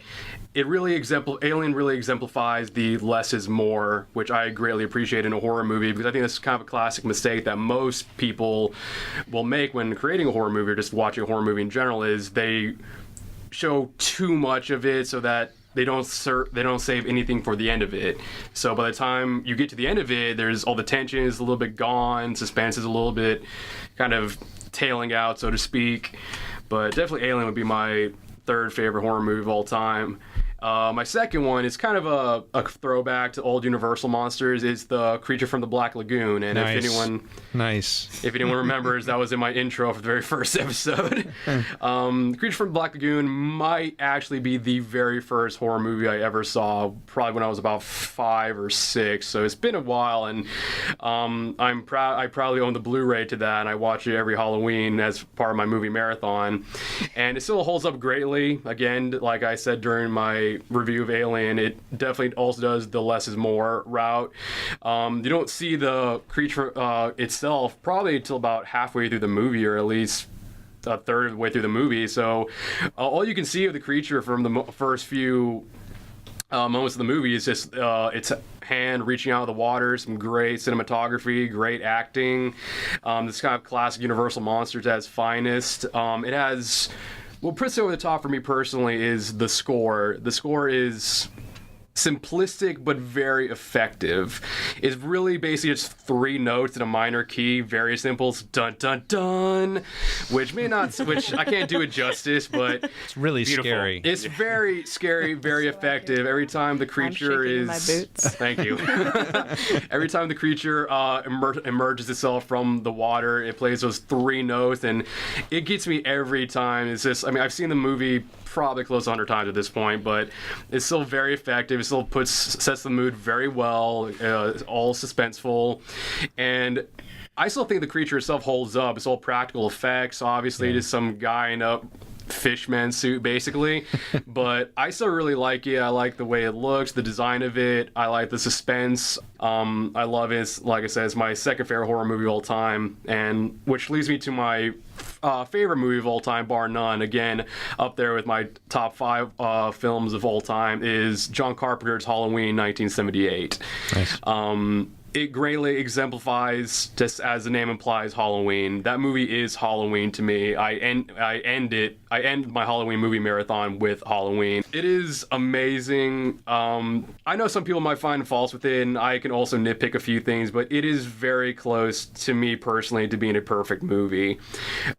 Alien really exemplifies the less is more, which I greatly appreciate in a horror movie, because I think that's kind of a classic mistake that most people will make when creating a horror movie or just watching a horror movie in general, is they show too much of it so that they don't save anything for the end of it. So by the time you get to the end of it, there's all the tension is a little bit gone, suspense is a little bit kind of tailing out, so to speak. But definitely Alien would be my third favorite horror movie of all time. My second one is kind of a throwback to old Universal monsters. It's the Creature from the Black Lagoon, and Nice. if anyone remembers, that was in my intro for the very first episode. Creature from the Black Lagoon might actually be the very first horror movie I ever saw, probably when I was about 5 or 6. So it's been a while, and I'm proud. I probably own the Blu-ray to that, and I watch it every Halloween as part of my movie marathon. And it still holds up greatly. Again, like I said during my review of Alien, it definitely also does the less is more route. You don't see the creature itself probably until about halfway through the movie, or at least a third of the way through the movie. So all you can see of the creature from the first few moments of the movie is just its hand reaching out of the water, some great cinematography, great acting. This kind of classic Universal monsters at its finest. It has What puts it over the top for me personally is the score. The score is simplistic but very effective. It's really basically just 3 notes in a minor key, very simple, dun dun dun, which I can't do it justice, but It's really scary. it's very scary, very effective. Every time the creature shaking in is my boots. Thank you. Every time the creature emerges itself from the water, it plays those 3 notes, and it gets me every time. It's just, I mean, I've seen the movie probably close to 100 times at this point, but it's still very effective. It still sets the mood very well. It's all suspenseful, and I still think the creature itself holds up. It's all practical effects. Obviously, just some guy in a fishman suit, basically, but I still really like it. I like the way it looks, the design of it. I like the suspense. I love it. It's, like I said, it's my second favorite horror movie of all time, and which leads me to my favorite movie of all time, bar none. Again, up there with my top 5 films of all time is John Carpenter's Halloween 1978. Nice. It greatly exemplifies, just as the name implies, Halloween. That movie is Halloween to me. I end my Halloween movie marathon with Halloween. It is amazing. I know some people might find faults with it, and I can also nitpick a few things, but it is very close to me personally to being a perfect movie.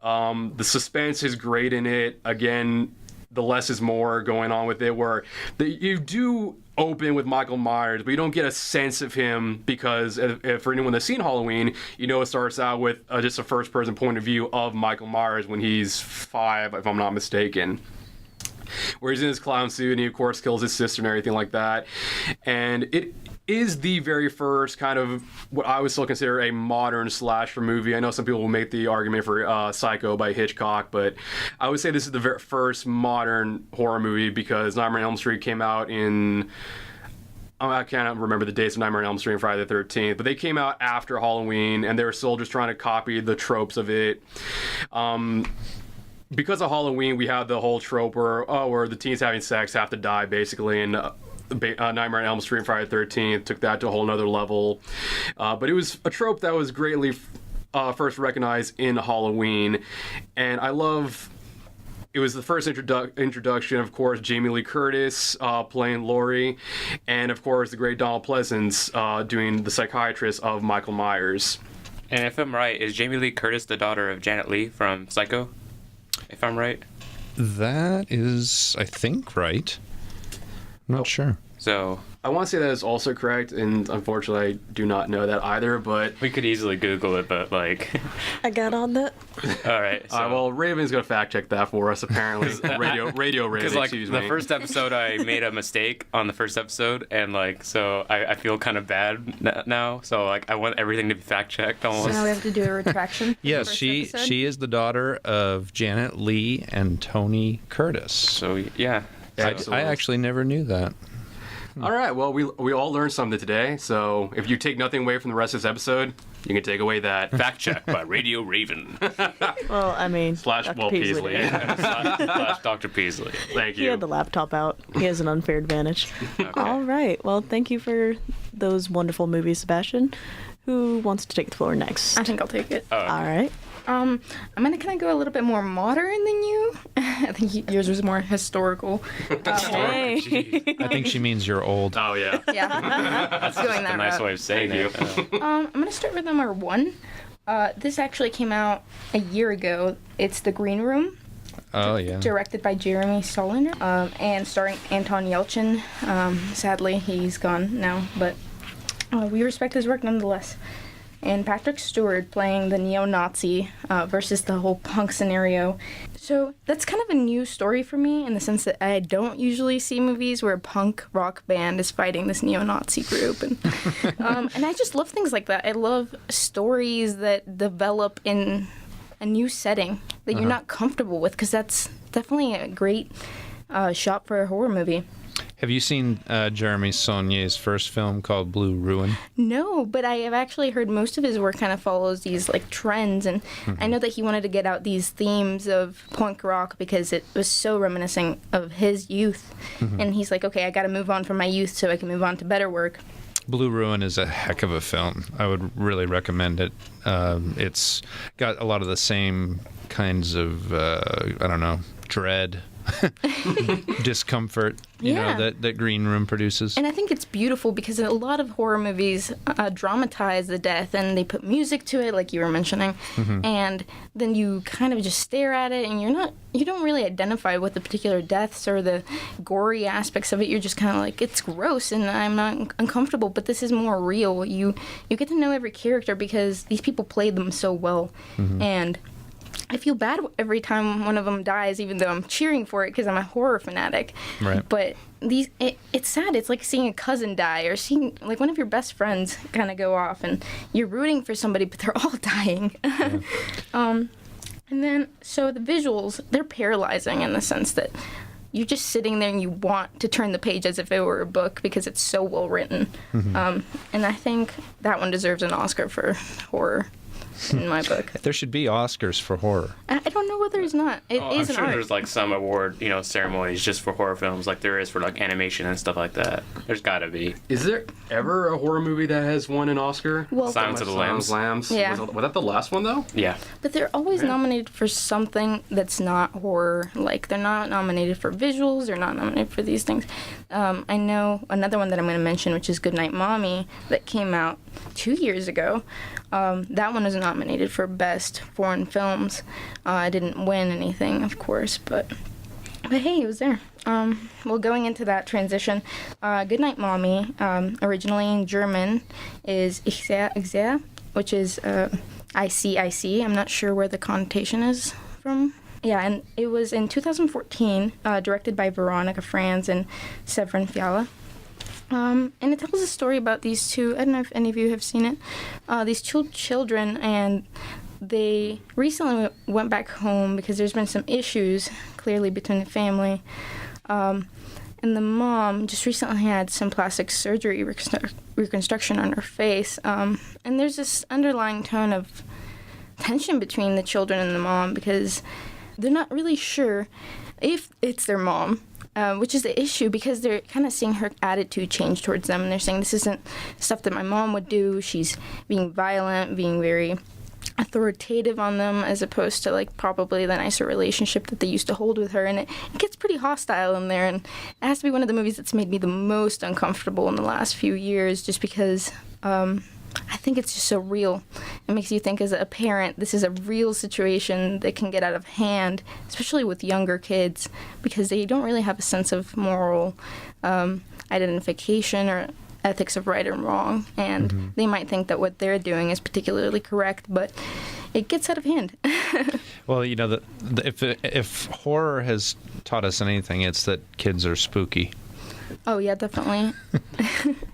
The suspense is great in it. Again, the less is more going on with it, where you do open with Michael Myers, but you don't get a sense of him because for anyone that's seen Halloween, you know it starts out with just a first-person point of view of Michael Myers when he's 5, if I'm not mistaken, where he's in his clown suit and he, of course, kills his sister and everything like that. And it is the very first kind of what I would still consider a modern slasher movie. I know some people will make the argument for Psycho by Hitchcock, but I would say this is the very first modern horror movie because Nightmare on Elm Street came out in... I can't remember the dates of Nightmare on Elm Street and Friday the 13th, but they came out after Halloween, and they were still just trying to copy the tropes of it. Because of Halloween, we have the whole trope where the teens having sex have to die, basically, and Nightmare on Elm Street and Friday the 13th took that to a whole nother level. But it was a trope that was greatly first recognized in Halloween, and I love... It was the first introduction, of course, Jamie Lee Curtis playing Laurie, and, of course, the great Donald Pleasence doing the psychiatrist of Michael Myers. And if I'm right, is Jamie Lee Curtis the daughter of Janet Leigh from Psycho? If I'm right? That is, I think, right. I'm not sure. So I want to say that is also correct, and unfortunately I do not know that either, but... we could easily Google it, but like... I got on that. All right. So... well, Raven's going to fact check that for us, apparently. Radio Raven, Because like excuse the me. first episode, I made a mistake on the first episode, and like so I feel kind of bad now. So like I want everything to be fact checked So almost. now we have to do a retraction. Yes, First she episode? is the daughter of Janet Leigh and Tony Curtis. So yeah. I actually never knew that. All right, well, we all learned something today, so if you take nothing away from the rest of this episode, you can take away that. Fact check by Radio Raven Well, I mean, Slash Dr. Will Peasley. slash Dr. Peasley. Thank He you. had the laptop out. He has an unfair advantage. All right. Well, thank you for those wonderful movies, Sebastian. Who wants to take the floor next? I think I'll take it. All right. I'm gonna kind of go a little bit more modern than you. I think yours was more historical. Hey. I think she means you're old. Oh, yeah. Yeah, That's going just that a nice route. way of saying it. I'm gonna start with number 1. This actually came out a year ago. It's The Green Room, Oh, yeah. directed by Jeremy Stoller, and starring Anton Yelchin. Sadly, he's gone now, but we respect his work nonetheless. And Patrick Stewart playing the neo-Nazi versus the whole punk scenario. So that's kind of a new story for me in the sense that I don't usually see movies where a punk rock band is fighting this neo-Nazi group. And, and I just love things like that. I love stories that develop in a new setting that you're not comfortable with, because that's definitely a great shot for a horror movie. Have you seen Jeremy Saulnier's first film called Blue Ruin? No, but I have actually heard most of his work kind of follows these like trends, and I know that he wanted to get out these themes of punk rock because it was so reminiscing of his youth, and he's like, okay, I got to move on from my youth so I can move on to better work. Blue Ruin is a heck of a film. I would really recommend it. It's got a lot of the same kinds of, dread, discomfort, Yeah. that Green Room produces. And I think it's beautiful because a lot of horror movies dramatize the death and they put music to it, like you were mentioning, and then you kind of just stare at it and you don't really identify with the particular deaths or the gory aspects of it. You're just kind of like, it's gross and I'm not uncomfortable, but this is more real. You get to know every character because these people played them so well, and I feel bad every time one of them dies, even though I'm cheering for it because I'm a horror fanatic. Right. But it's sad. It's like seeing a cousin die or seeing like one of your best friends kind of go off, and you're rooting for somebody, but they're all dying. And then, so the visuals, they're paralyzing in the sense that you're just sitting there and you want to turn the page as if it were a book because it's so well written. And I think that one deserves an Oscar for horror. In my book, There should be Oscars for horror. I don't know whether it's not. It I'm is an sure art. there's like some award, ceremonies just for horror films, like there is for like animation and stuff like that. There's got to be. Is there ever a horror movie that has won an Oscar? Well, Silence of the Lambs. Yeah. Was that the last one though? Yeah. but they're always nominated for something that's not horror. Like they're not nominated for visuals. They're not nominated for these things. I know another one that I'm going to mention, which is Goodnight Mommy, that came out 2 years ago. That one is nominated for Best Foreign Films. I didn't win anything, of course, but hey, it was there. Well, going into that transition, Goodnight Mommy, originally in German, is Ich sehe, which is I see. I'm not sure where the connotation is from. Yeah, and it was in 2014, directed by Veronica Franz and Severin Fiala. And it tells a story about these two, I don't know if any of you have seen it, these two children, and they recently went back home because there's been some issues, clearly, between the family. And the mom just recently had some plastic surgery reconstruction on her face. And there's this underlying tone of tension between the children and the mom because they're not really sure if it's their mom. Which is the issue because they're kind of seeing her attitude change towards them, and they're saying this isn't stuff that my mom would do. She's being violent, being very authoritative on them, as opposed to like probably the nicer relationship that they used to hold with her. And it gets pretty hostile in there, and it has to be one of the movies that's made me the most uncomfortable in the last few years, just because I think it's just so real. It makes you think as a parent, this is a real situation that can get out of hand, especially with younger kids, because they don't really have a sense of moral identification or ethics of right and wrong, and they might think that what they're doing is particularly correct, but it gets out of hand. Well, if horror has taught us anything, it's that kids are spooky. Oh, yeah, definitely.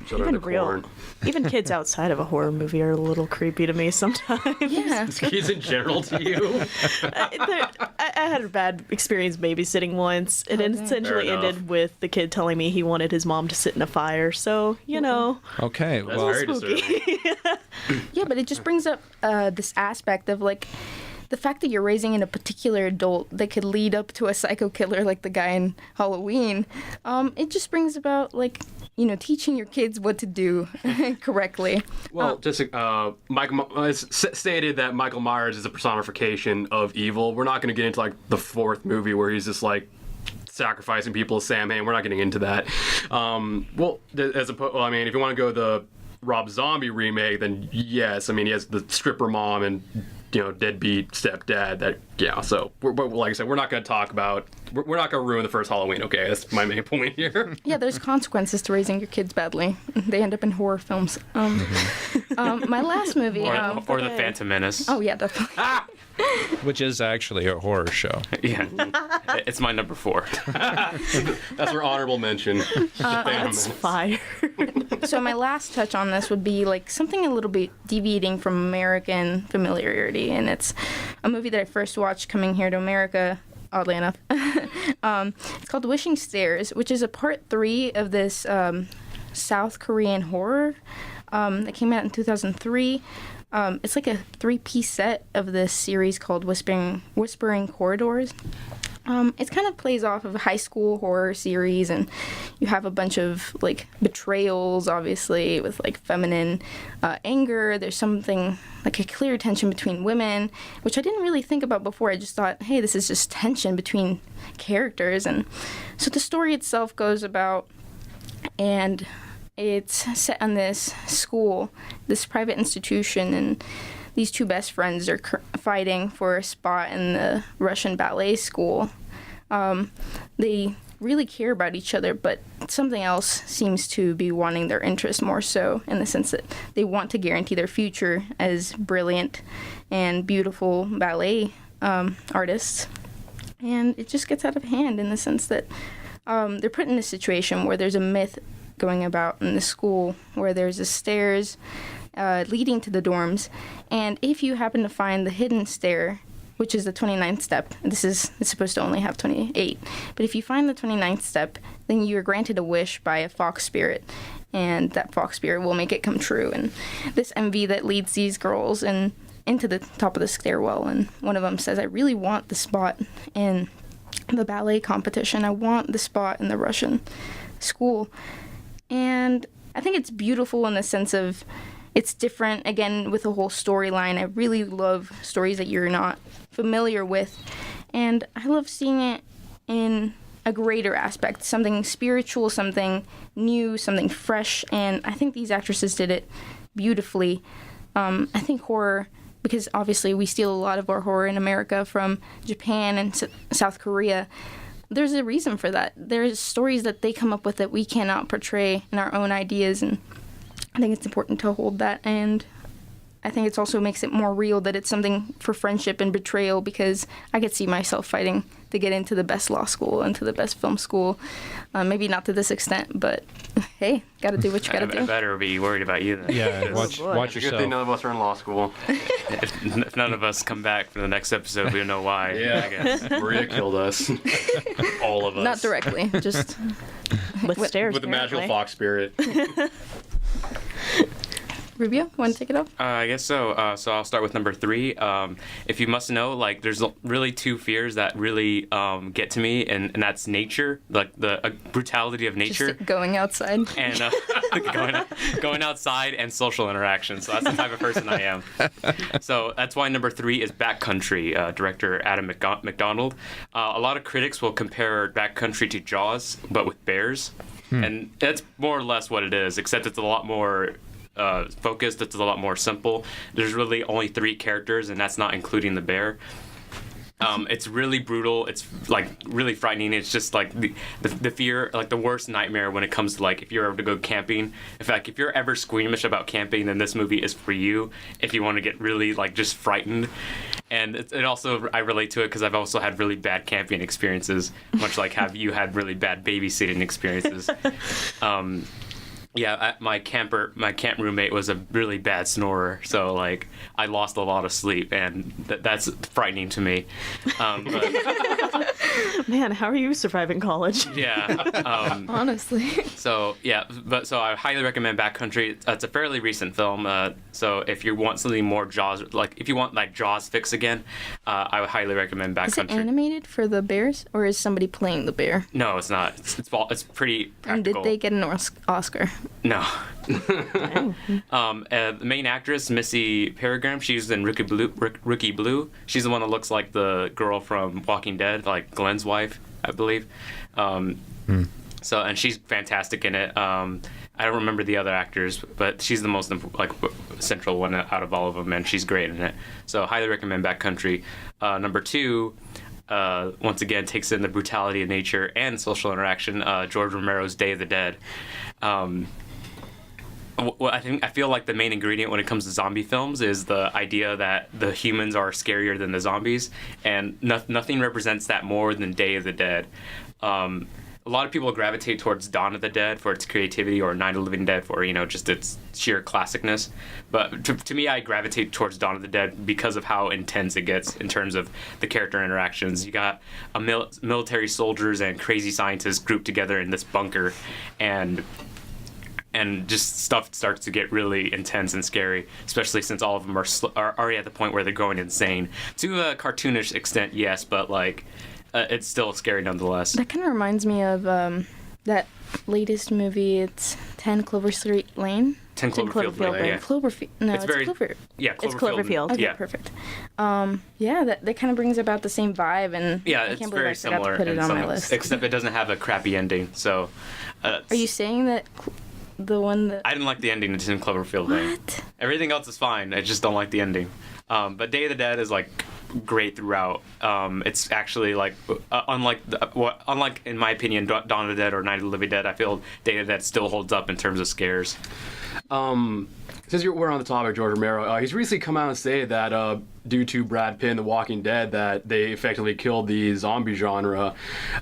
Children of the Corn. Even kids outside of a horror movie are a little creepy to me sometimes. Yeah. Kids in general to you? I had a bad experience babysitting once. It essentially Fair enough. ended with the kid telling me he wanted his mom to sit in a fire. So, Okay, That's well, very disturbing. Yeah, but it just brings up this aspect of, like, the fact that you're raising in a particular adult that could lead up to a psycho killer like the guy in Halloween. It just brings about, like, teaching your kids what to do correctly. Well, it's stated that Michael Myers is a personification of evil. We're not going to get into like the fourth movie where he's just like sacrificing people to Sam Hain. We're not getting into that. If you want to go the Rob Zombie remake, then yes. I mean, he has the stripper mom and deadbeat stepdad. So like I said, we're not going to talk about. We're not going to ruin the first Halloween. Okay, that's my main point here. Yeah, there's consequences to raising your kids badly. They end up in horror films. My last movie. Or the Phantom Menace. Oh yeah, definitely. which is actually a horror show. Yeah. It's my number 4. That's our honorable mention. That's fire. So my last touch on this would be like something a little bit deviating from American familiarity, and it's a movie that I first watched coming here to America, oddly enough. It's called Wishing Stairs, which is a part 3 of this South Korean horror that came out in 2003. It's like a 3-piece set of this series called Whispering Corridors. It kind of plays off of a high school horror series, and you have a bunch of like betrayals, obviously, with like feminine anger. There's something like a clear tension between women, which I didn't really think about before. I just thought, hey, this is just tension between characters. And so the story itself goes about, and it's set on this school, this private institution, and these two best friends are fighting for a spot in the Russian ballet school. They really care about each other, but something else seems to be wanting their interest more so, in the sense that they want to guarantee their future as brilliant and beautiful ballet artists. And it just gets out of hand in the sense that they're put in a situation where there's a myth going about in the school where there's a stairs leading to the dorms, and if you happen to find the hidden stair, which is the 29th step, it's supposed to only have 28, but if you find the 29th step, then you're granted a wish by a fox spirit, and that fox spirit will make it come true. And this MV that leads these girls into the top of the stairwell, and one of them says, I really want the spot in the ballet competition. I want the spot in the Russian school. And I think it's beautiful in the sense of it's different, again, with the whole storyline. I really love stories that you're not familiar with. And I love seeing it in a greater aspect, something spiritual, something new, something fresh. And I think these actresses did it beautifully. I think horror, because obviously we steal a lot of our horror in America from Japan and South Korea, there's a reason for that. There's stories that they come up with that we cannot portray in our own ideas, and I think it's important to hold that. And I think it also makes it more real that it's something for friendship and betrayal, because I could see myself fighting to get into the best law school, into the best film school. Maybe not to this extent, but hey, gotta do what you gotta do. I better be worried about you then. Yeah, watch It's a good yourself. thing none of us are in law school. If none of us come back for the next episode, we don't know why. I guess. Maria killed us. All of us. Not directly, just With stairs, With the magical apparently. fox spirit. Rubio, want to take it off? I guess so. So I'll start with number 3. If you must know, like, there's really 2 fears that really get to me, and that's nature, like the brutality of nature, Just going outside. and going outside, and social interaction. So that's the type of person I am. So that's why number 3 is Backcountry, director Adam McDonald. A lot of critics will compare Backcountry to Jaws, but with bears, and that's more or less what it is, except it's a lot more focused. It's a lot more simple. There's really only 3 characters, and that's not including the bear. It's really brutal. It's like really frightening. It's just like the fear, like the worst nightmare when it comes to like if you're ever to go camping. In fact, if you're ever squeamish about camping, then this movie is for you. If you want to get really like just frightened, and it also I relate to it because I've also had really bad camping experiences, much like have you had really bad babysitting experiences. Yeah, my camp roommate was a really bad snorer, so like I lost a lot of sleep, and that's frightening to me. But, Man, how are you surviving college? yeah. Honestly. So I highly recommend Backcountry. It's a fairly recent film. So if you want something more Jaws, like if you want like Jaws fix again, I would highly recommend Backcountry. Is it animated for the bears, or is somebody playing the bear? No, it's not. It's pretty practical. And did they get an Oscar? No. The main actress, Missy Peregrine, she's in Rookie Blue. She's the one that looks like the girl from Walking Dead, like Glenn's wife, I believe. So, and she's fantastic in it. I don't remember the other actors, but she's the most like central one out of all of them, and she's great in it. So, highly recommend Backcountry. Number 2. Once again, takes in the brutality of nature and social interaction. George Romero's Day of the Dead. I feel like the main ingredient when it comes to zombie films is the idea that the humans are scarier than the zombies, and nothing represents that more than Day of the Dead. A lot of people gravitate towards Dawn of the Dead for its creativity, or Night of the Living Dead for, just its sheer classicness. But to me, I gravitate towards Dawn of the Dead because of how intense it gets in terms of the character interactions. You got military soldiers and crazy scientists grouped together in this bunker, and just stuff starts to get really intense and scary, especially since all of them are already at the point where they're going insane. To a cartoonish extent, yes, but like it's still scary nonetheless. That kind of reminds me of that latest movie. It's 10 Clover Street Lane. 10 Cloverfield Lane. Yeah. Cloverfield. No, it's very Clover. Yeah, It's Cloverfield. Okay, Yeah. perfect. Yeah, that kind of brings about the same vibe, and Yeah, I it's can't believe very I forgot similar to put it in on some my ways, list. except it doesn't have a crappy ending. So, Are you saying that the one that I didn't like the ending to 10 Cloverfield Lane. what? Everything else is fine. I just don't like the ending. But Day of the Dead is like great throughout. It's actually like unlike in my opinion Dawn of the Dead or Night of the Living Dead, I feel Day of the Dead still holds up in terms of scares. Since we're on the topic of George Romero, he's recently come out and said that due to Brad Pitt and The Walking Dead, that they effectively killed the zombie genre.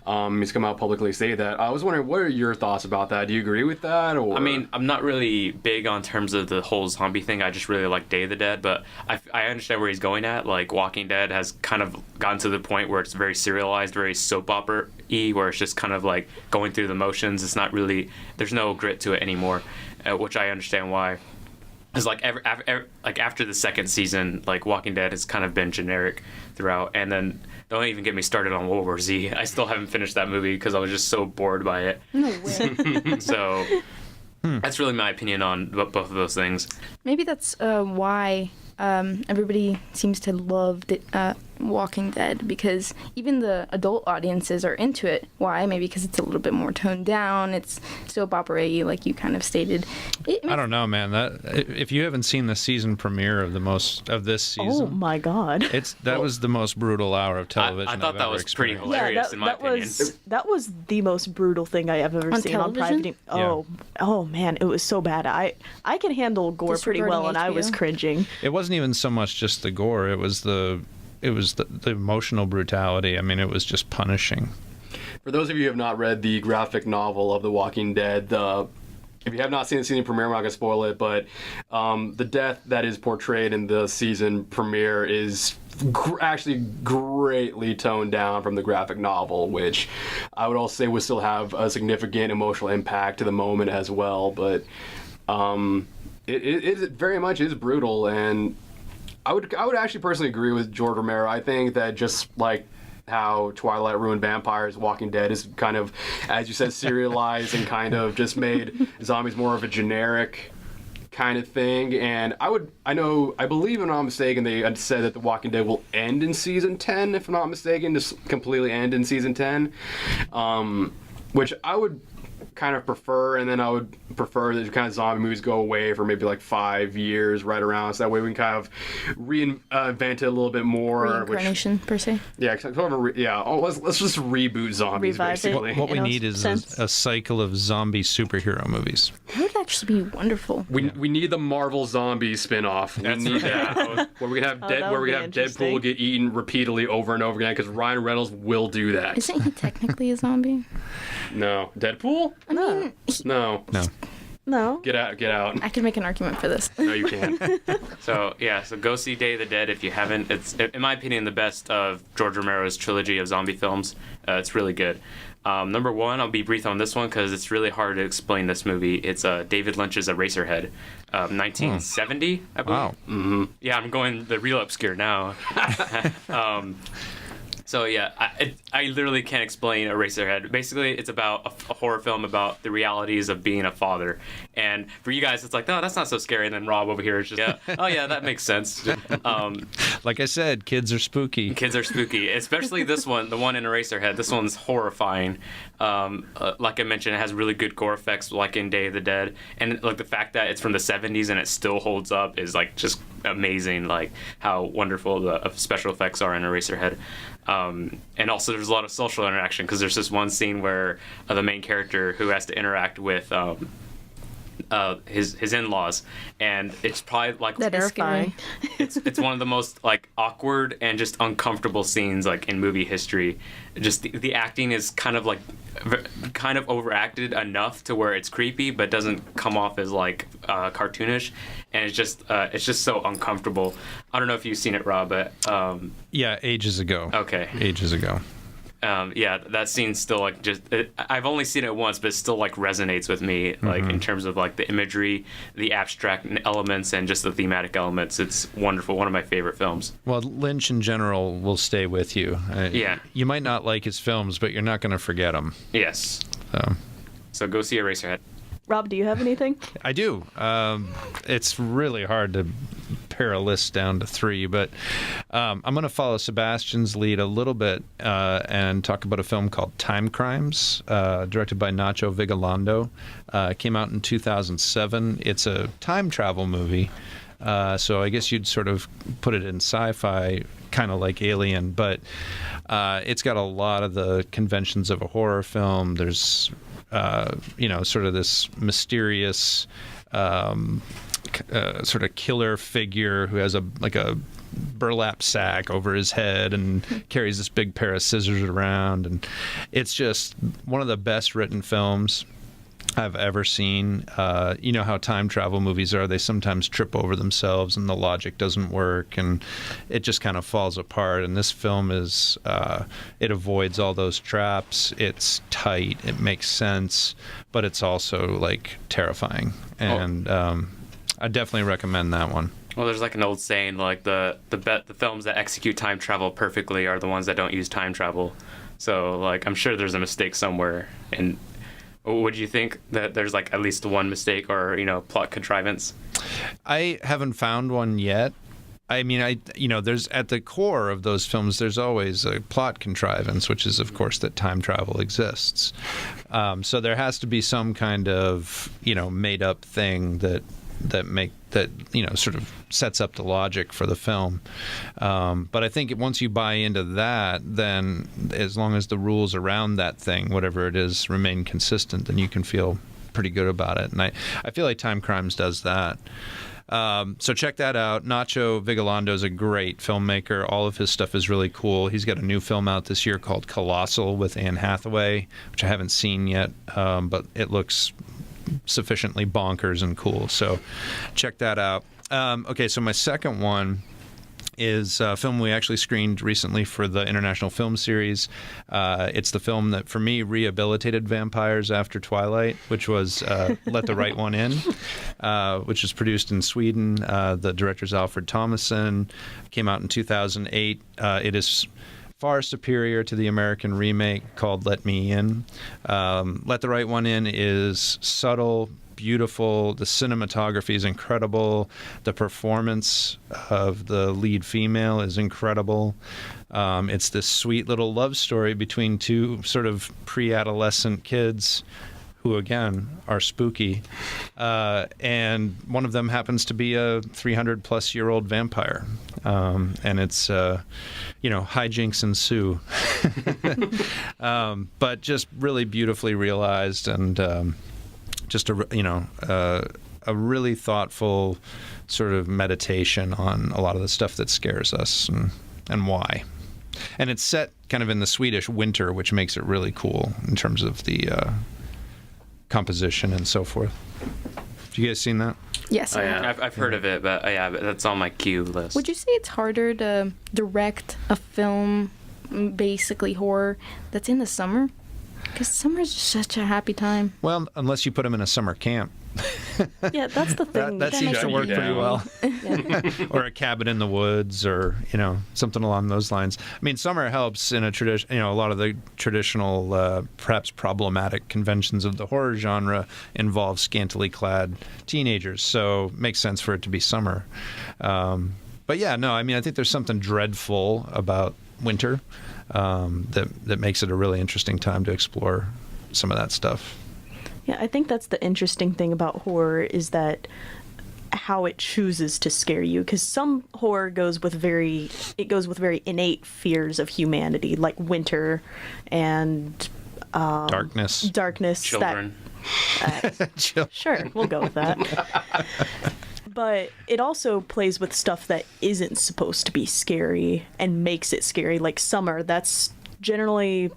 He's come out publicly and stated that. I was wondering, what are your thoughts about that? Do you agree with that? Or I mean, I'm not really big on terms of the whole zombie thing. I just really like Day of the Dead, but I understand where he's going at. Like, Walking Dead has kind of gotten to the point where it's very serialized, very soap opera-y, where it's just kind of like going through the motions. It's not really, there's no grit to it anymore, which I understand why. It's like after the second season, like Walking Dead has kind of been generic throughout, and then don't even get me started on World War Z. I still haven't finished that movie because I was just so bored by it. No way. So that's really my opinion on both of those things. Maybe that's why everybody seems to love Walking Dead, because even the adult audiences are into it. Why? Maybe because it's a little bit more toned down. It's soap opera-y, like you kind of stated. I don't know, man. That if you haven't seen the season premiere of this season, Oh my God. that was the most brutal hour of television. I thought I've that ever was pretty experienced. hilarious in my opinion. That was the most brutal thing I have ever On seen on television? private. Oh man, it was so bad. I can handle gore pretty well, and I was HBO. cringing. It wasn't even so much just the gore. It was the emotional brutality. I mean, it was just punishing. For those of you who have not read the graphic novel of The Walking Dead, if you have not seen the season premiere, I'm not going to spoil it, but the death that is portrayed in the season premiere is actually greatly toned down from the graphic novel, which I would also say would still have a significant emotional impact to the moment as well. But it very much is brutal, and I would actually personally agree with George Romero. I think that just like how Twilight ruined vampires, Walking Dead is kind of, as you said, serialized and kind of just made zombies more of a generic kind of thing. And I believe, if I'm not mistaken, they had said that The Walking Dead will end in season 10, if I'm not mistaken, just completely end in season 10, which I would kind of prefer, and then I would prefer that kind of zombie movies go away for maybe like 5 years, right around, so that way we can kind of reinvent it a little bit more. Reincarnation, per se. Yeah, let's just reboot zombies, Revive it. basically. What we In a need is sense. a cycle of zombie superhero movies. That would actually be wonderful. We need the Marvel zombie spin-off. We need that. Where we can have that would be interesting. Deadpool get eaten repeatedly over and over again, because Ryan Reynolds will do that. Isn't he technically a zombie? No. Deadpool? I mean, No. No. Get out. I could make an argument for this. No, you can't. So go see Day of the Dead if you haven't. It's, in my opinion, the best of George Romero's trilogy of zombie films. It's really good. Number one, I'll be brief on this one because it's really hard to explain this movie. It's David Lynch's Eraserhead, 1970, I believe. Wow. Mm-hmm. Yeah, I'm going the real obscure now. So yeah, I literally can't explain Eraserhead. Basically, it's about a horror film about the realities of being a father. And for you guys, it's like, no, that's not so scary. And then Rob over here is just, oh yeah, that makes sense. Like I said, kids are spooky. Kids are spooky, especially this one, the one in Eraserhead. This one's horrifying. Like I mentioned, it has really good gore effects, like in Day of the Dead, and like the fact that it's from the 70s and it still holds up is like just amazing. Like how wonderful the special effects are in Eraserhead. And also there's a lot of social interaction because there's this one scene where the main character who has to interact with his in-laws, and it's probably like Terrifying. it's one of the most like awkward and just uncomfortable scenes like in movie history. Just the acting is kind of overacted enough to where it's creepy but doesn't come off as like cartoonish, and it's just so uncomfortable. I don't know if you've seen it, Rob, but Yeah, ages ago. okay. Ages ago. Yeah, that scene still like I've only seen it once, but it still like resonates with me, like in terms of like the imagery, the abstract elements, and just the thematic elements. It's wonderful. One of my favorite films. Well, Lynch in general will stay with you. Yeah. You might not like his films, but you're not going to forget them. Yes. So go see Eraserhead. Rob, do you have anything? I do. It's really hard to pare a list down to 3, but I'm going to follow Sebastian's lead a little bit and talk about a film called Time Crimes, directed by Nacho Vigalondo. It came out in 2007. It's a time travel movie, so I guess you'd sort of put it in sci-fi, kind of like Alien, but it's got a lot of the conventions of a horror film. There's sort of this mysterious sort of killer figure who has a burlap sack over his head and carries this big pair of scissors around, and it's just one of the best written films I've ever seen. You know how time travel movies are. They sometimes trip over themselves and the logic doesn't work and it just kind of falls apart. And this film is, it avoids all those traps. It's tight. It makes sense, but it's also like terrifying. And I definitely recommend that one. Well, there's like an old saying, like the films that execute time travel perfectly are the ones that don't use time travel. So like I'm sure there's a mistake somewhere. And would you think that there's like at least one mistake or plot contrivance? I haven't found one yet. I mean, there's at the core of those films, there's always a plot contrivance, which is, of course, that time travel exists. So there has to be some kind of, made up thing that sort of sets up the logic for the film. But I think once you buy into that, then as long as the rules around that thing, whatever it is, remain consistent, then you can feel pretty good about it. And I feel like Time Crimes does that. So check that out. Nacho Vigalondo is a great filmmaker. All of his stuff is really cool. He's got a new film out this year called Colossal with Anne Hathaway, which I haven't seen yet, but it looks sufficiently bonkers and cool. So check that out. Okay, so my second one is a film we actually screened recently for the International Film Series. It's the film that, for me, rehabilitated vampires after Twilight, which was Let the Right One In, which is produced in Sweden. The director's Alfred Thomason. Came out in 2008. It is far superior to the American remake called Let Me In. Let the Right One In is subtle, beautiful. The cinematography is incredible. The performance of the lead female is incredible. It's this sweet little love story between two sort of pre-adolescent kids who, again, are spooky. And one of them happens to be a 300-plus-year-old vampire. And it's, hijinks ensue. But just really beautifully realized and just a really thoughtful sort of meditation on a lot of the stuff that scares us and why. And it's set kind of in the Swedish winter, which makes it really cool in terms of the composition and so forth. Have you guys seen that? Yes. Oh, yeah. I've heard of it, but but that's on my queue list. Would you say it's harder to direct a film, basically horror, that's in the summer? Because summer is just such a happy time. Well, unless you put them in a summer camp. Yeah, that's the thing. That seems to work pretty well. Or a cabin in the woods, or something along those lines. I mean, summer helps in a tradition. A lot of the traditional, perhaps problematic conventions of the horror genre involve scantily clad teenagers, so it makes sense for it to be summer. But yeah, no, I mean, I think there's something dreadful about winter that makes it a really interesting time to explore some of that stuff. Yeah, I think that's the interesting thing about horror is that how it chooses to scare you, because some horror goes with very innate fears of humanity, like winter and darkness, children. Sure, we'll go with that. But it also plays with stuff that isn't supposed to be scary and makes it scary, like summer. That's generally,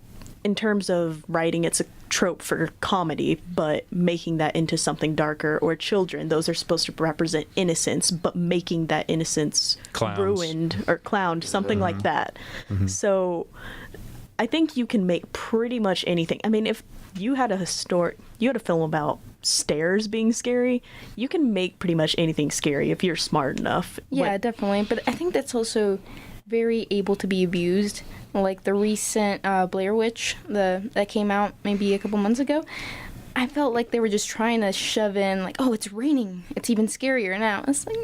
in terms of writing, it's a trope for comedy, but making that into something darker. Or children, those are supposed to represent innocence, but making that innocence ruined or clowned, something like that. Mm-hmm. So I think you can make pretty much anything. I mean, if you had a film about stairs being scary, you can make pretty much anything scary if you're smart enough. Yeah, definitely. But I think that's also very able to be abused. Like the recent Blair Witch that came out maybe a couple months ago. I felt like they were just trying to shove in, like, oh, it's raining. It's even scarier now. It's like,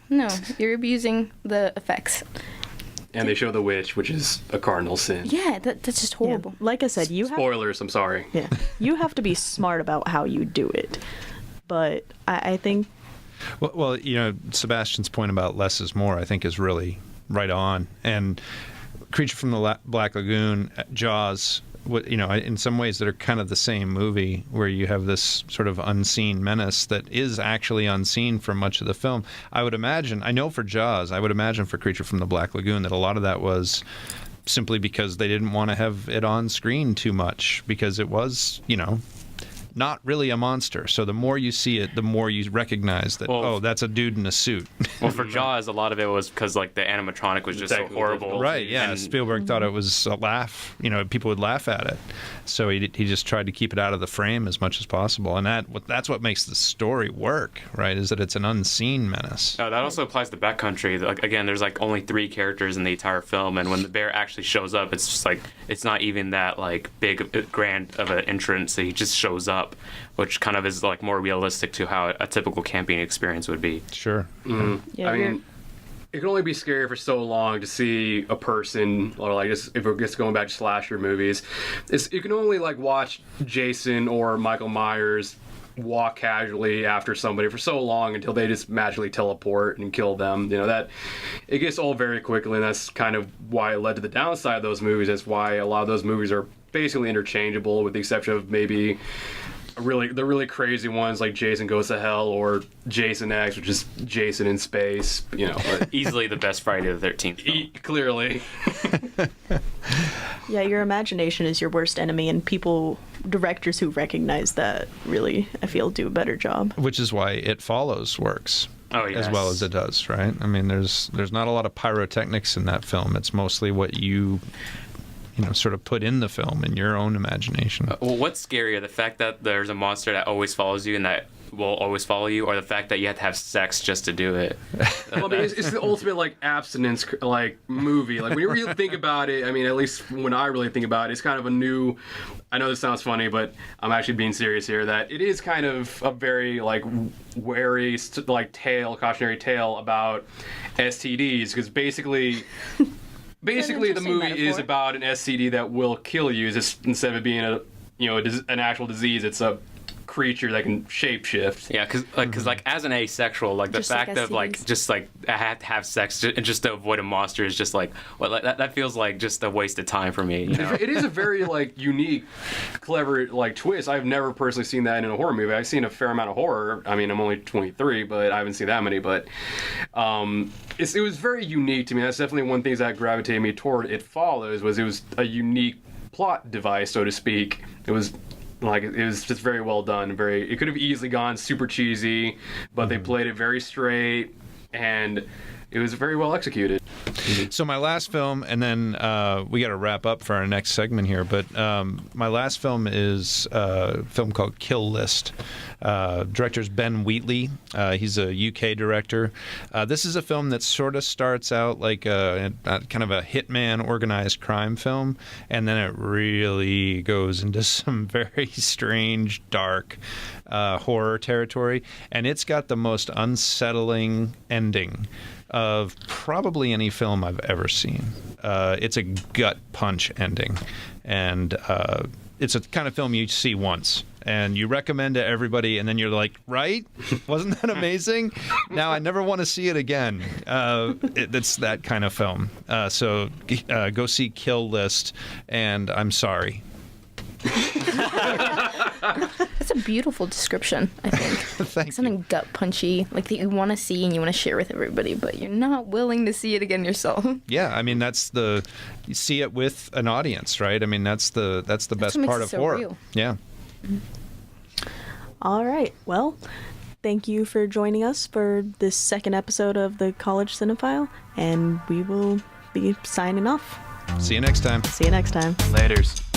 no, you're abusing the effects. And they show the witch, which is a cardinal sin. Yeah, that's just horrible. Yeah. Like I said, Spoilers, I'm sorry. Yeah, you have to be smart about how you do it. But I think... Well, Sebastian's point about less is more, I think, is really right on. And Creature from the Black Lagoon, Jaws, in some ways that are kind of the same movie, where you have this sort of unseen menace that is actually unseen for much of the film. I would imagine, I know for Jaws, I would imagine for Creature from the Black Lagoon that a lot of that was simply because they didn't want to have it on screen too much, because it was, not really a monster. So the more you see it, the more you recognize that, that's a dude in a suit. Well, for Jaws, a lot of it was because the animatronic was just so horrible. Right, yeah. And Spielberg thought it was a laugh. People would laugh at it. So he just tried to keep it out of the frame as much as possible. And that's what makes the story work, right, is that it's an unseen menace. That also applies to Backcountry. Again, there's only 3 characters in the entire film, and when the bear actually shows up, it's just it's not even that big, grand of an entrance. He just shows up, which kind of is more realistic to how a typical camping experience would be. Sure. Mm-hmm. Yeah, I mean, it can only be scary for so long to see a person, or just if we're just going back to slasher movies, you can only watch Jason or Michael Myers walk casually after somebody for so long until they just magically teleport and kill them. That it gets old very quickly, and that's kind of why it led to the downside of those movies. That's why a lot of those movies are basically interchangeable, with the exception of maybe the really crazy ones like Jason Goes to Hell or Jason X, which is Jason in space. Easily the best Friday the 13th film. Clearly. Yeah, your imagination is your worst enemy, and directors who recognize that really, I feel, do a better job. Which is why It Follows works. Oh, yes. As well as it does, right? I mean, there's not a lot of pyrotechnics in that film. It's mostly what you sort of put in the film in your own imagination. Well, what's scarier, the fact that there's a monster that always follows you and that will always follow you, or the fact that you have to have sex just to do it? Well, I mean, it's the ultimate abstinence movie. When you really think about it, I mean, at least when I really think about it, it's kind of a new. I know this sounds funny, but I'm actually being serious here. That it is kind of a very wary cautionary tale about STDs, because basically the movie is about an STD that will kill you. Just instead of it being an actual disease, it's a creature that can shapeshift. Yeah, because as an asexual, the just fact of I have to have sex just to avoid a monster is just that feels like just a waste of time for me. It is a very unique, clever twist. I've never personally seen that in a horror movie. I've seen a fair amount of horror. I mean, I'm only 23, but I haven't seen that many. But it was very unique to me. That's definitely one thing that gravitated me toward It Follows. It was a unique plot device, so to speak. It was just very well done. It could have easily gone super cheesy, but they played it very straight, and it was very well executed. So my last film, and then we got to wrap up for our next segment here, but my last film is a film called Kill List. Director's Ben Wheatley. He's a UK director. This is a film that sort of starts out like a kind of a hitman organized crime film, and then it really goes into some very strange, dark horror territory, and it's got the most unsettling ending of probably any film I've ever seen. It's a gut punch ending, and it's a kind of film you see once and you recommend to everybody, and then you're like, right? Wasn't that amazing? Now I never want to see it again. It's that kind of film. So go see Kill List, and I'm sorry. That's a beautiful description, I think. Thank Something you. gut punchy, that you want to see and you want to share with everybody, but you're not willing to see it again yourself. Yeah, I mean you see it with an audience, right? I mean that's the best what part makes of it so horror. real. Yeah. All right. Well, thank you for joining us for this second episode of the College Cinephile, and we will be signing off. See you next time. See you next time. Laters.